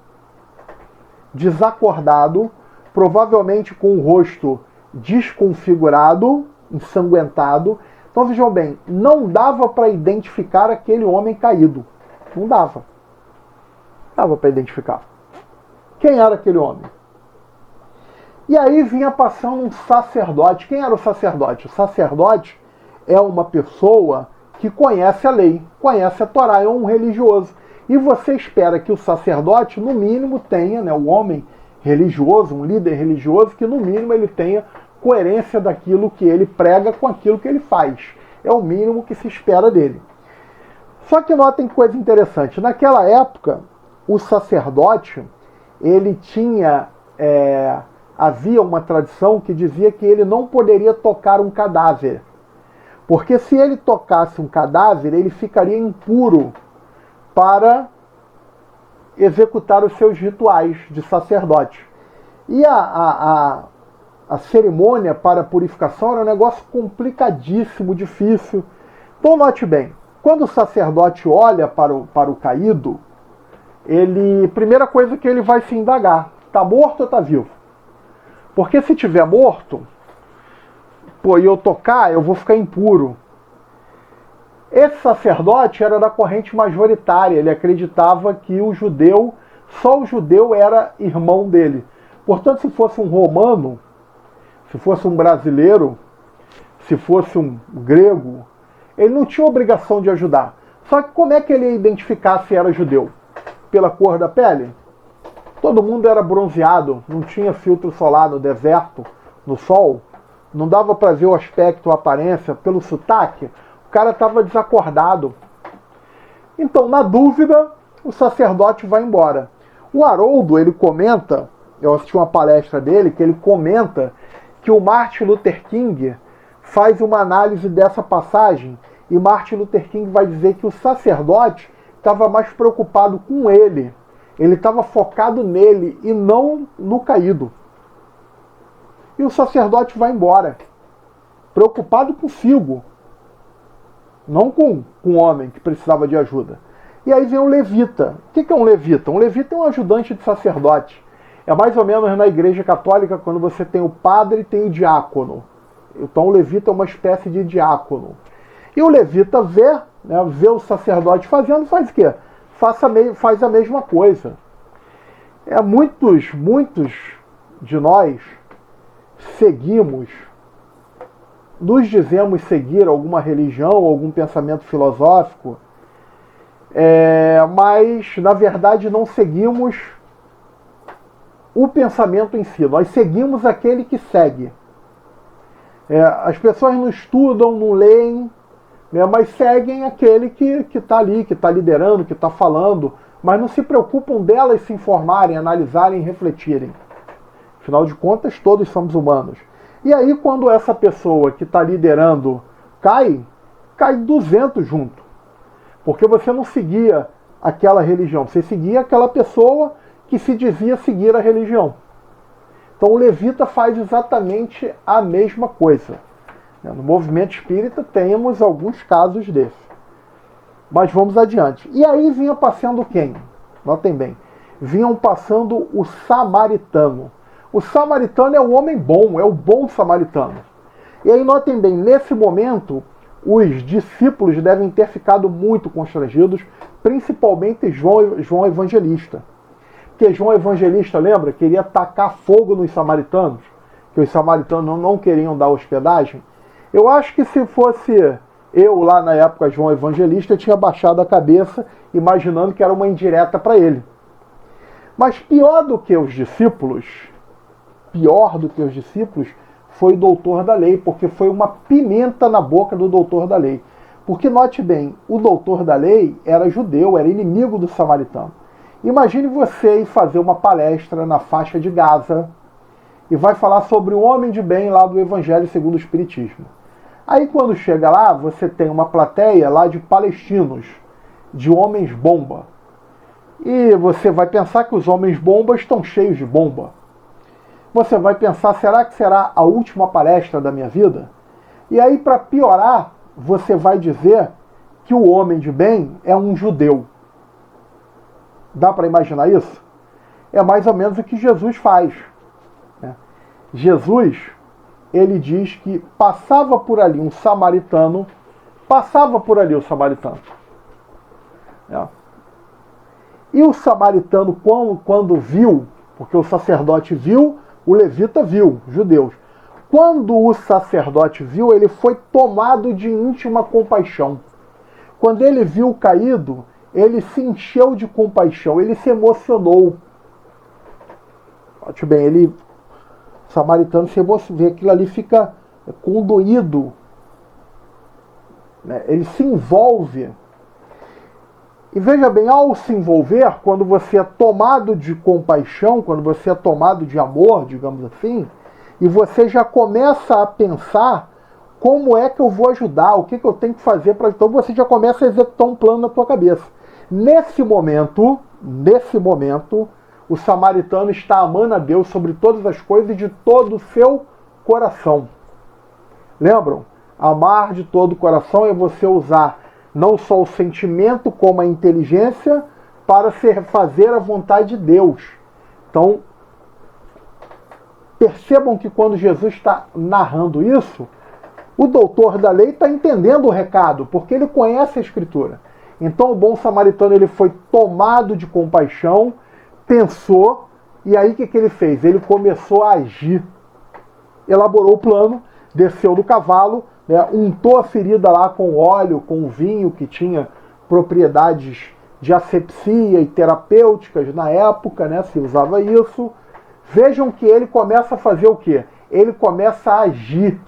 desacordado, provavelmente com o rosto desconfigurado, ensanguentado. Então vejam bem, não dava para identificar aquele homem caído. Não dava. Dava para identificar. Quem era aquele homem? E aí vinha passando um sacerdote. Quem era o sacerdote? O sacerdote é uma pessoa que conhece a lei, conhece a Torá, é um religioso. E você espera que o sacerdote, no mínimo, tenha, né, o homem religioso, um líder religioso, que no mínimo ele tenha coerência daquilo que ele prega com aquilo que ele faz. É o mínimo que se espera dele. Só que notem coisa interessante. Naquela época, o sacerdote, ele tinha... havia uma tradição que dizia que ele não poderia tocar um cadáver. Porque se ele tocasse um cadáver, ele ficaria impuro para executar os seus rituais de sacerdote. E a cerimônia para a purificação era um negócio complicadíssimo, difícil. Então note bem, quando o sacerdote olha para o caído, primeira coisa que ele vai se indagar, está morto ou está vivo? Porque se estiver morto, e eu tocar, eu vou ficar impuro. Esse sacerdote era da corrente majoritária, ele acreditava que só o judeu era irmão dele. Portanto, se fosse um romano, se fosse um brasileiro, se fosse um grego, ele não tinha obrigação de ajudar. Só que como é que ele ia identificar se era judeu? Pela cor da pele? Todo mundo era bronzeado, não tinha filtro solar no deserto, no sol, não dava para ver o aspecto, a aparência, pelo sotaque, o cara estava desacordado. Então, na dúvida, o sacerdote vai embora. O Haroldo, ele comenta, eu assisti uma palestra dele, que ele comenta que o Martin Luther King faz uma análise dessa passagem, e Martin Luther King vai dizer que o sacerdote estava mais preocupado com ele. Ele estava focado nele e não no caído. E o sacerdote vai embora, preocupado consigo, não com o homem que precisava de ajuda. E aí vem o levita. O que é um levita? Um levita é um ajudante de sacerdote. É mais ou menos na Igreja Católica, quando você tem o padre e tem o diácono. Então o levita é uma espécie de diácono. E o levita vê o sacerdote fazendo, faz o quê? Faz a mesma coisa. Muitos de nós nos dizemos seguir alguma religião, algum pensamento filosófico, mas na verdade não seguimos o pensamento em si, nós seguimos aquele que segue. As pessoas não estudam, não leem, mas seguem aquele que está ali, que está liderando, que está falando, mas não se preocupam delas se informarem, analisarem, refletirem. Afinal de contas, todos somos humanos. E aí, quando essa pessoa que está liderando cai 200 junto. Porque você não seguia aquela religião, você seguia aquela pessoa que se dizia seguir a religião. Então o levita faz exatamente a mesma coisa. No movimento espírita temos alguns casos desses. Mas vamos adiante. E aí vinha passando quem? Notem bem. Vinham passando o samaritano. O samaritano é o homem bom, é o bom samaritano. E aí notem bem, nesse momento, os discípulos devem ter ficado muito constrangidos, principalmente João Evangelista. Porque João Evangelista, lembra, queria tacar fogo nos samaritanos, que os samaritanos não queriam dar hospedagem. Eu acho que se fosse eu lá na época, João Evangelista, eu tinha baixado a cabeça, imaginando que era uma indireta para ele. Mas pior do que os discípulos, foi o doutor da lei, porque foi uma pimenta na boca do doutor da lei. Porque note bem, o doutor da lei era judeu, era inimigo do samaritano. Imagine você ir fazer uma palestra na faixa de Gaza e vai falar sobre o homem de bem lá do Evangelho segundo o Espiritismo. Aí quando chega lá, você tem uma plateia lá de palestinos, de homens bomba. E você vai pensar que os homens bomba estão cheios de bomba. Você vai pensar, será que será a última palestra da minha vida? E aí, para piorar, você vai dizer que o homem de bem é um judeu. Dá para imaginar isso? É mais ou menos o que Jesus faz. Jesus, ele diz que passava por ali o samaritano. E o samaritano, quando viu, porque o sacerdote viu, o levita viu, judeus. Quando o sacerdote viu, ele foi tomado de íntima compaixão. Quando ele viu o caído, ele se encheu de compaixão, ele se emocionou. Note bem, o samaritano se emociona, aquilo ali fica condoído, né? Ele se envolve. E veja bem, ao se envolver, quando você é tomado de compaixão, quando você é tomado de amor, digamos assim, e você já começa a pensar como é que eu vou ajudar, o que eu tenho que fazer para... Então você já começa a executar um plano na tua cabeça. Nesse momento, o samaritano está amando a Deus sobre todas as coisas e de todo o seu coração. Lembram? Amar de todo o coração é você usar não só o sentimento como a inteligência para fazer a vontade de Deus. Então, percebam que quando Jesus está narrando isso, o doutor da lei está entendendo o recado, porque ele conhece a Escritura. Então o bom samaritano ele foi tomado de compaixão, pensou, e aí o que ele fez? Ele começou a agir. Elaborou o plano, desceu do cavalo, né, untou a ferida lá com óleo, com vinho, que tinha propriedades de asepsia e terapêuticas na época, né, se usava isso. Vejam que ele começa a fazer o quê? Ele começa a agir.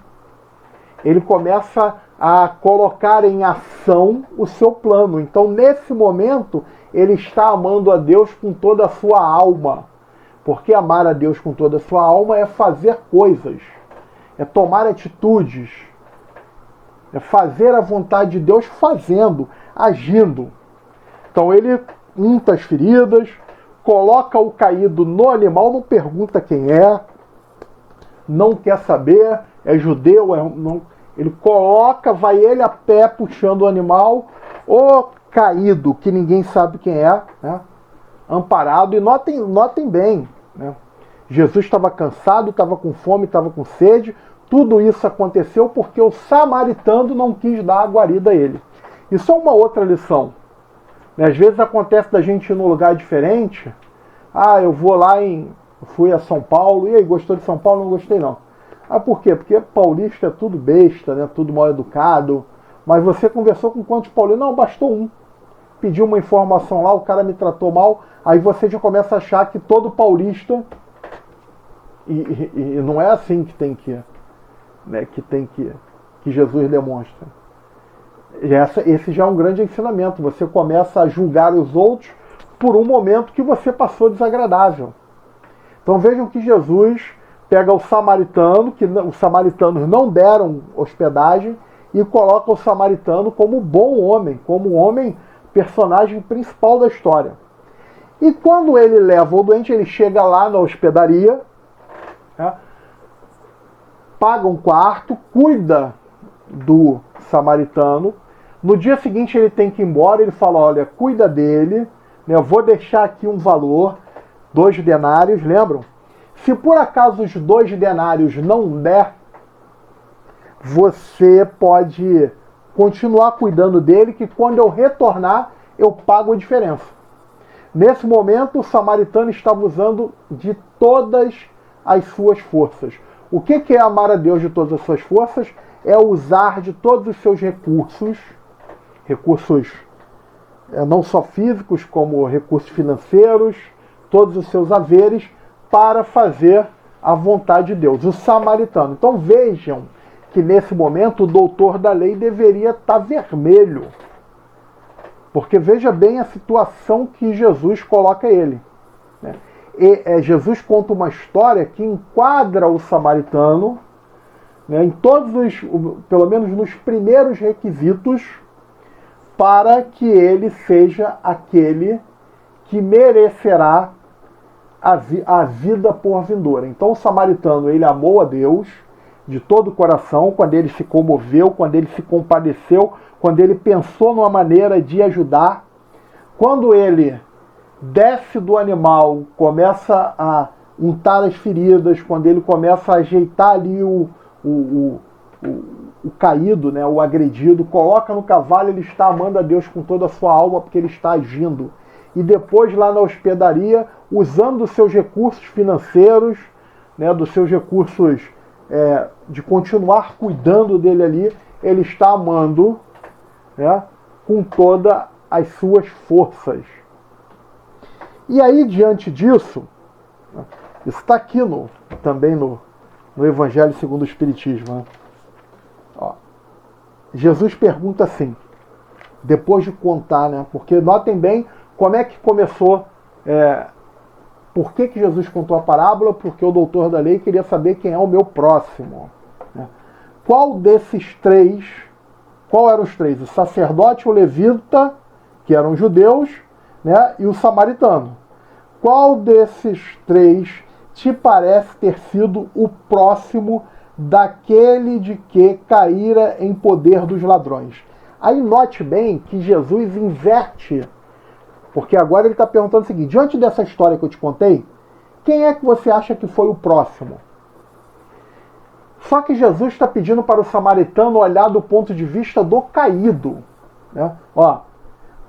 Ele começa a colocar em ação o seu plano. Então, nesse momento, ele está amando a Deus com toda a sua alma. Porque amar a Deus com toda a sua alma é fazer coisas, é tomar atitudes, é fazer a vontade de Deus fazendo, agindo. Então, ele unta as feridas, coloca o caído no animal, não pergunta quem é, não quer saber, é judeu, ele coloca, vai ele a pé puxando o animal, o caído, que ninguém sabe quem é, né? Amparado, e notem bem, né? Jesus estava cansado, estava com fome, estava com sede, tudo isso aconteceu porque o samaritano não quis dar a guarida a ele. Isso é uma outra lição. Às vezes acontece da gente ir num lugar diferente, eu vou lá fui a São Paulo, e aí, gostou de São Paulo? Não gostei não. Por quê? Porque paulista é tudo besta, né? Tudo mal educado. Mas você conversou com quantos paulistas? Não, bastou um. Pediu uma informação lá, o cara me tratou mal. Aí você já começa a achar que todo paulista... E não é assim que tem que... Né, que Jesus demonstra. Esse já é um grande ensinamento. Você começa a julgar os outros por um momento que você passou desagradável. Então vejam que Jesus... pega o samaritano, que os samaritanos não deram hospedagem, e coloca o samaritano como bom homem, como um homem, personagem principal da história. E quando ele leva o doente, ele chega lá na hospedaria, né, paga um quarto, cuida do samaritano. No dia seguinte ele tem que ir embora, ele fala, olha, cuida dele, né, eu vou deixar aqui um valor, 2 denários, lembram? Se por acaso os 2 denários não der, você pode continuar cuidando dele, que quando eu retornar, eu pago a diferença. Nesse momento, o samaritano estava usando de todas as suas forças. O que é amar a Deus de todas as suas forças? É usar de todos os seus recursos não só físicos, como recursos financeiros, todos os seus haveres, para fazer a vontade de Deus, o samaritano. Então vejam que nesse momento o doutor da lei deveria estar vermelho. Porque veja bem a situação que Jesus coloca ele. Né? Jesus conta uma história que enquadra o samaritano, né, em pelo menos nos primeiros requisitos, para que ele seja aquele que merecerá a vida por vindoura. Então o samaritano, ele amou a Deus de todo o coração, quando ele se comoveu, quando ele se compadeceu, quando ele pensou numa maneira de ajudar. Quando ele desce do animal, começa a untar as feridas, quando ele começa a ajeitar ali o caído, né, o agredido, coloca no cavalo, ele está amando a Deus com toda a sua alma, porque ele está agindo. e depois lá na hospedaria, usando dos seus recursos financeiros, né, dos seus recursos de continuar cuidando dele ali, ele está amando, né, com todas as suas forças. E aí, diante disso, isso está aqui também no Evangelho segundo o Espiritismo. Né? Ó, Jesus pergunta assim, depois de contar, né? Porque notem bem como é que começou, por que Jesus contou a parábola? Porque o doutor da lei queria saber quem é o meu próximo. Né? Qual eram os três? O sacerdote, o levita, que eram judeus, né? E o samaritano. Qual desses três te parece ter sido o próximo daquele de que caíra em poder dos ladrões? Aí note bem que Jesus inverte, porque agora ele está perguntando o seguinte, diante dessa história que eu te contei, quem é que você acha que foi o próximo? Só que Jesus está pedindo para o samaritano olhar do ponto de vista do caído. Né? Ó,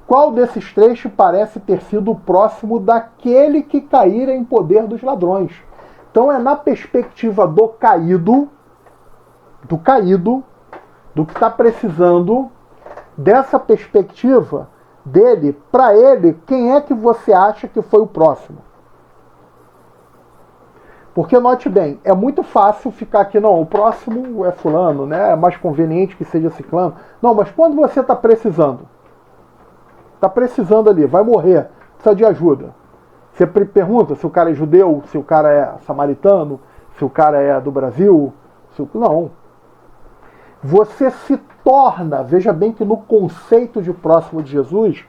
qual desses três te parece ter sido o próximo daquele que caíra em poder dos ladrões? Então é na perspectiva do caído, do que está precisando, dessa perspectiva dele, para ele, quem é que você acha que foi o próximo? Porque note bem, é muito fácil ficar aqui, não, o próximo é fulano, né? É mais conveniente que seja ciclano. Não, mas quando você está precisando ali, vai morrer, precisa de ajuda. Você pergunta se o cara é judeu, se o cara é samaritano, se o cara é do Brasil. Não. Você se torna, veja bem que no conceito de próximo de Jesus,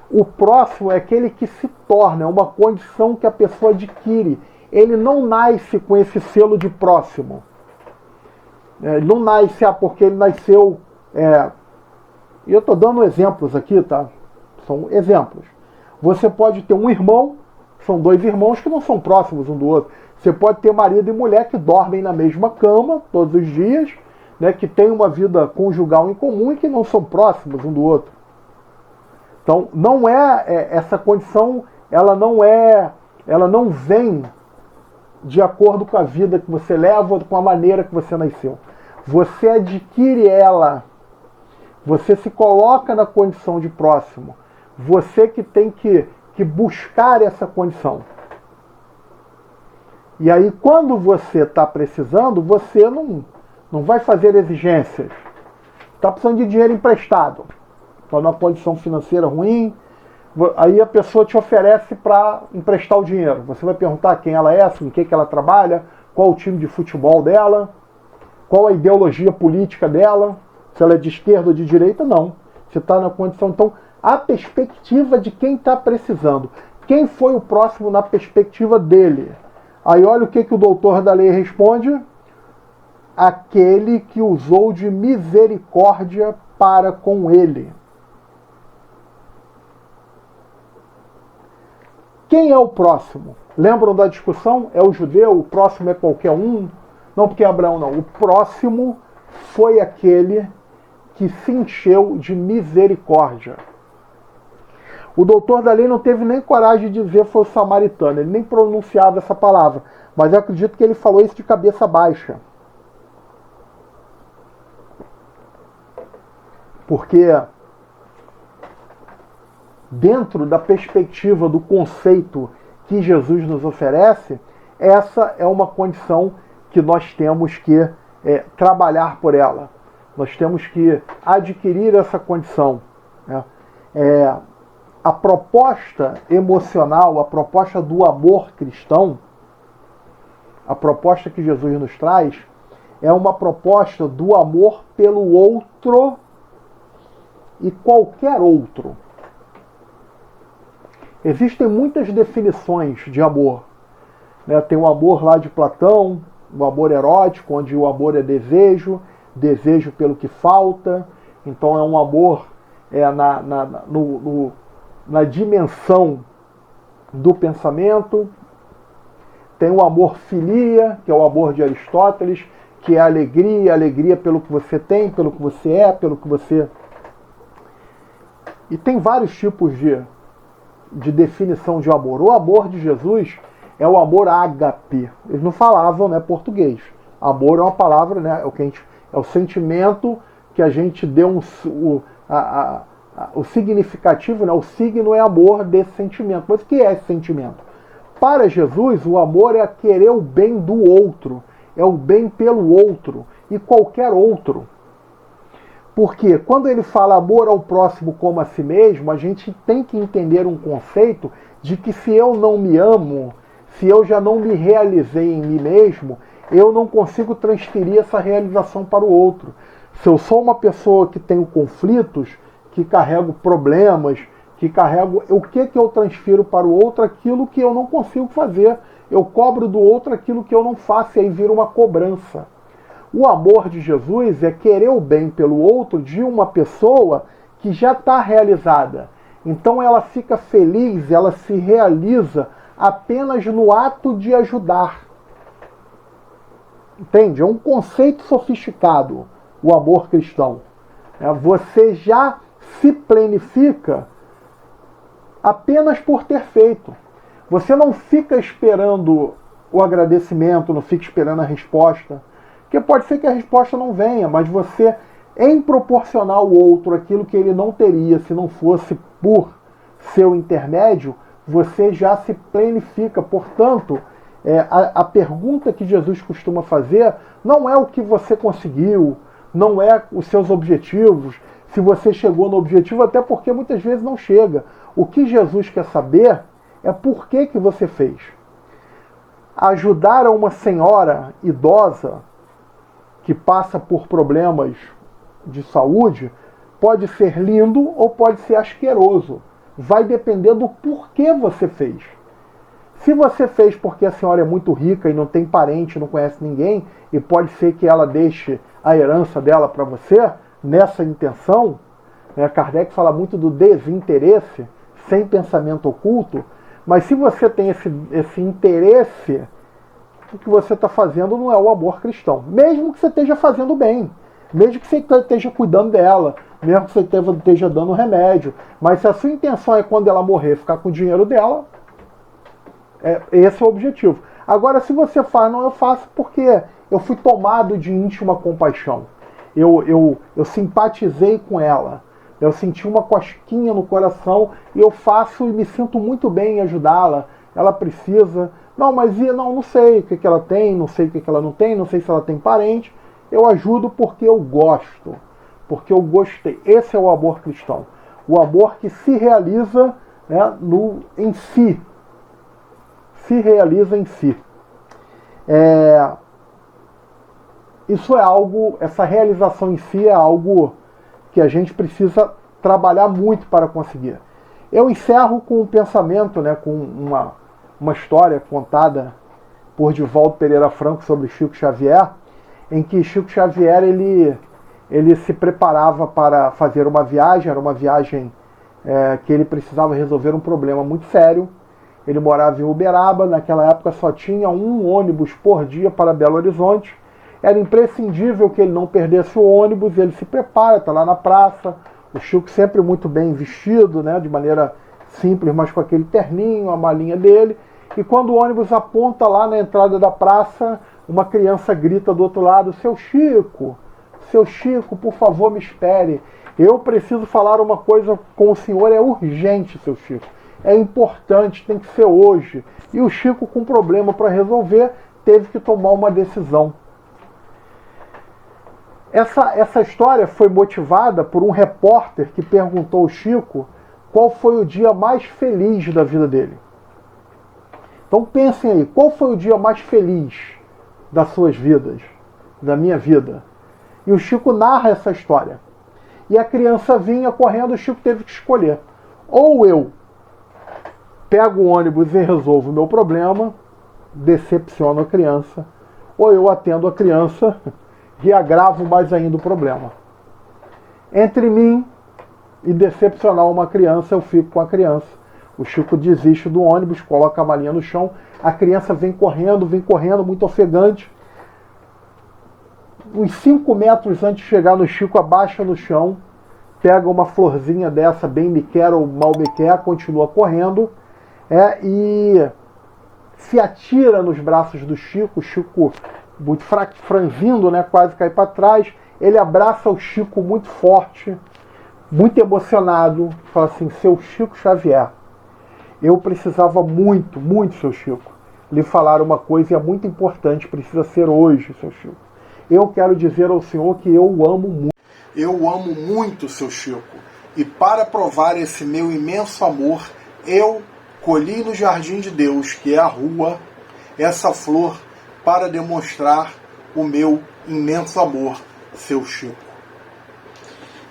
o próximo é aquele que se torna, é uma condição que a pessoa adquire. Ele não nasce com esse selo de próximo. Ele não nasce porque ele nasceu... E eu estou dando exemplos aqui, tá? São exemplos. Você pode ter um irmão, são dois irmãos que não são próximos um do outro. Você pode ter marido e mulher que dormem na mesma cama todos os dias, né, que têm uma vida conjugal em comum e que não são próximos um do outro. Então, não essa condição, ela não vem de acordo com a vida que você leva ou com a maneira que você nasceu. Você adquire ela. Você se coloca na condição de próximo. Você que tem que buscar essa condição. E aí, quando você está precisando, você não vai fazer exigências. Está precisando de dinheiro emprestado. Está numa condição financeira ruim. Aí a pessoa te oferece para emprestar o dinheiro. Você vai perguntar quem ela é, em que ela trabalha, qual o time de futebol dela, qual a ideologia política dela, se ela é de esquerda ou de direita, não. Você está na condição. Então, a perspectiva de quem está precisando. Quem foi o próximo na perspectiva dele? Aí olha o que o doutor da lei responde. Aquele que usou de misericórdia para com ele. Quem é o próximo? Lembram da discussão? É o judeu? O próximo é qualquer um? Não, porque Abraão não. O próximo foi aquele que se encheu de misericórdia. O doutor da lei não teve nem coragem de dizer foi o samaritano. Ele nem pronunciava essa palavra. Mas eu acredito que ele falou isso de cabeça baixa. Porque dentro da perspectiva do conceito que Jesus nos oferece, essa é uma condição que nós temos que trabalhar por ela. Nós temos que adquirir essa condição. Né? A proposta emocional, a proposta do amor cristão, a proposta que Jesus nos traz, é uma proposta do amor pelo outro e qualquer outro. Existem muitas definições de amor. Né? Tem o amor lá de Platão, o amor erótico, onde o amor é desejo, desejo pelo que falta. Então é um amor na dimensão do pensamento. Tem o amor filia, que é o amor de Aristóteles, que é a alegria pelo que você tem, pelo que você é, pelo que você... E tem vários tipos de definição de amor. O amor de Jesus é o amor ágape. Eles não falavam, né, português. Amor é uma palavra, né, é o sentimento que a gente deu o significativo, né, o signo é amor desse sentimento. Mas o que é esse sentimento? Para Jesus, o amor é querer o bem do outro, é o bem pelo outro e qualquer outro. Porque quando ele fala amor ao próximo como a si mesmo, a gente tem que entender um conceito de que se eu não me amo, se eu já não me realizei em mim mesmo, eu não consigo transferir essa realização para o outro. Se eu sou uma pessoa que tenho conflitos, que carrego problemas, que carrego... O que eu transfiro para o outro? Aquilo que eu não consigo fazer. Eu cobro do outro aquilo que eu não faço, e aí vira uma cobrança. O amor de Jesus é querer o bem pelo outro de uma pessoa que já está realizada. Então ela fica feliz, ela se realiza apenas no ato de ajudar. Entende? É um conceito sofisticado, o amor cristão. Você já se planifica apenas por ter feito. Você não fica esperando o agradecimento, não fica esperando a resposta. Porque pode ser que a resposta não venha, mas você, em proporcionar ao outro aquilo que ele não teria se não fosse por seu intermédio, você já se planifica. Portanto, a pergunta que Jesus costuma fazer não é o que você conseguiu, não é os seus objetivos, se você chegou no objetivo, até porque muitas vezes não chega. O que Jesus quer saber é por que você fez. Ajudar a uma senhora idosa que passa por problemas de saúde pode ser lindo ou pode ser asqueroso. Vai depender do porquê você fez. Se você fez porque a senhora é muito rica e não tem parente, não conhece ninguém, e pode ser que ela deixe a herança dela para você, nessa intenção, Kardec fala muito do desinteresse, sem pensamento oculto, mas se você tem esse interesse, o que você está fazendo não é o amor cristão. Mesmo que você esteja fazendo bem, mesmo que você esteja cuidando dela, mesmo que você esteja dando remédio, mas se a sua intenção é quando ela morrer ficar com o dinheiro dela, esse é o objetivo. Agora, se você faz, não, eu faço porque eu fui tomado de íntima compaixão. Eu simpatizei com ela. Eu senti uma cosquinha no coração e eu faço e me sinto muito bem em ajudá-la. Ela precisa. Não, mas não sei o que ela tem, não sei o que ela não tem, não sei se ela tem parente. Eu ajudo porque eu gosto, porque eu gostei. Esse é o amor cristão. O amor que se realiza, em si. Se realiza em si. Isso é algo, essa realização em si é algo que a gente precisa trabalhar muito para conseguir. Eu encerro com um pensamento, com uma história contada por Divaldo Pereira Franco sobre Chico Xavier, em que Chico Xavier ele se preparava para fazer uma viagem, era uma viagem que ele precisava resolver um problema muito sério. Ele morava em Uberaba, naquela época só tinha um ônibus por dia para Belo Horizonte. Era imprescindível que ele não perdesse o ônibus, ele se prepara, está lá na praça, o Chico sempre muito bem vestido, de maneira simples, mas com aquele terninho, a malinha dele, e quando o ônibus aponta lá na entrada da praça, uma criança grita do outro lado, seu Chico, por favor me espere, eu preciso falar uma coisa com o senhor, é urgente, seu Chico, é importante, tem que ser hoje. E o Chico, com problema para resolver, teve que tomar uma decisão. Essa história foi motivada por um repórter que perguntou ao Chico qual foi o dia mais feliz da vida dele. Então pensem aí, qual foi o dia mais feliz das suas vidas, da minha vida? E o Chico narra essa história. E a criança vinha correndo, o Chico teve que escolher. Ou eu pego o ônibus e resolvo o meu problema, decepciono a criança, ou eu atendo a criança e agravo mais ainda o problema. Entre mim e decepcionar uma criança, eu fico com a criança. O Chico desiste do ônibus, coloca a malinha no chão, a criança vem correndo, muito ofegante. Uns 5 metros antes de chegar no Chico, abaixa no chão, pega uma florzinha dessa, bem me quer ou mal me quer, continua correndo, e se atira nos braços do Chico. O Chico, muito franzindo, né, quase cai para trás. Ele abraça o Chico muito forte, muito emocionado, fala assim: seu Chico Xavier, eu precisava muito, muito, seu Chico, lhe falar uma coisa, e é muito importante, precisa ser hoje, seu Chico. Eu quero dizer ao senhor que eu o amo muito. Eu amo muito, seu Chico, e para provar esse meu imenso amor, eu colhi no Jardim de Deus, que é a rua, essa flor para demonstrar o meu imenso amor, seu Chico.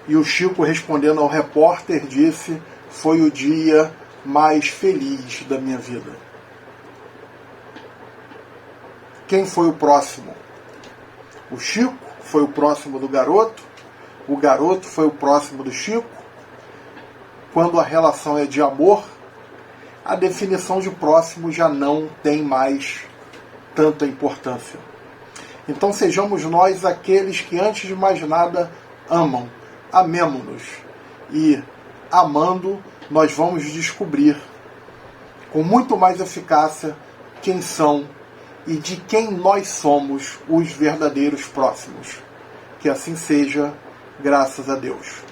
E o Chico, respondendo ao repórter, disse: foi o dia mais feliz da minha vida. Quem foi o próximo? O Chico foi o próximo do garoto? O garoto foi o próximo do Chico? Quando a relação é de amor, a definição de próximo já não tem mais tanta importância. Então sejamos nós aqueles que, antes de mais nada, amam. Amemo-nos. E, amando, nós vamos descobrir com muito mais eficácia quem são e de quem nós somos os verdadeiros próximos. Que assim seja, graças a Deus.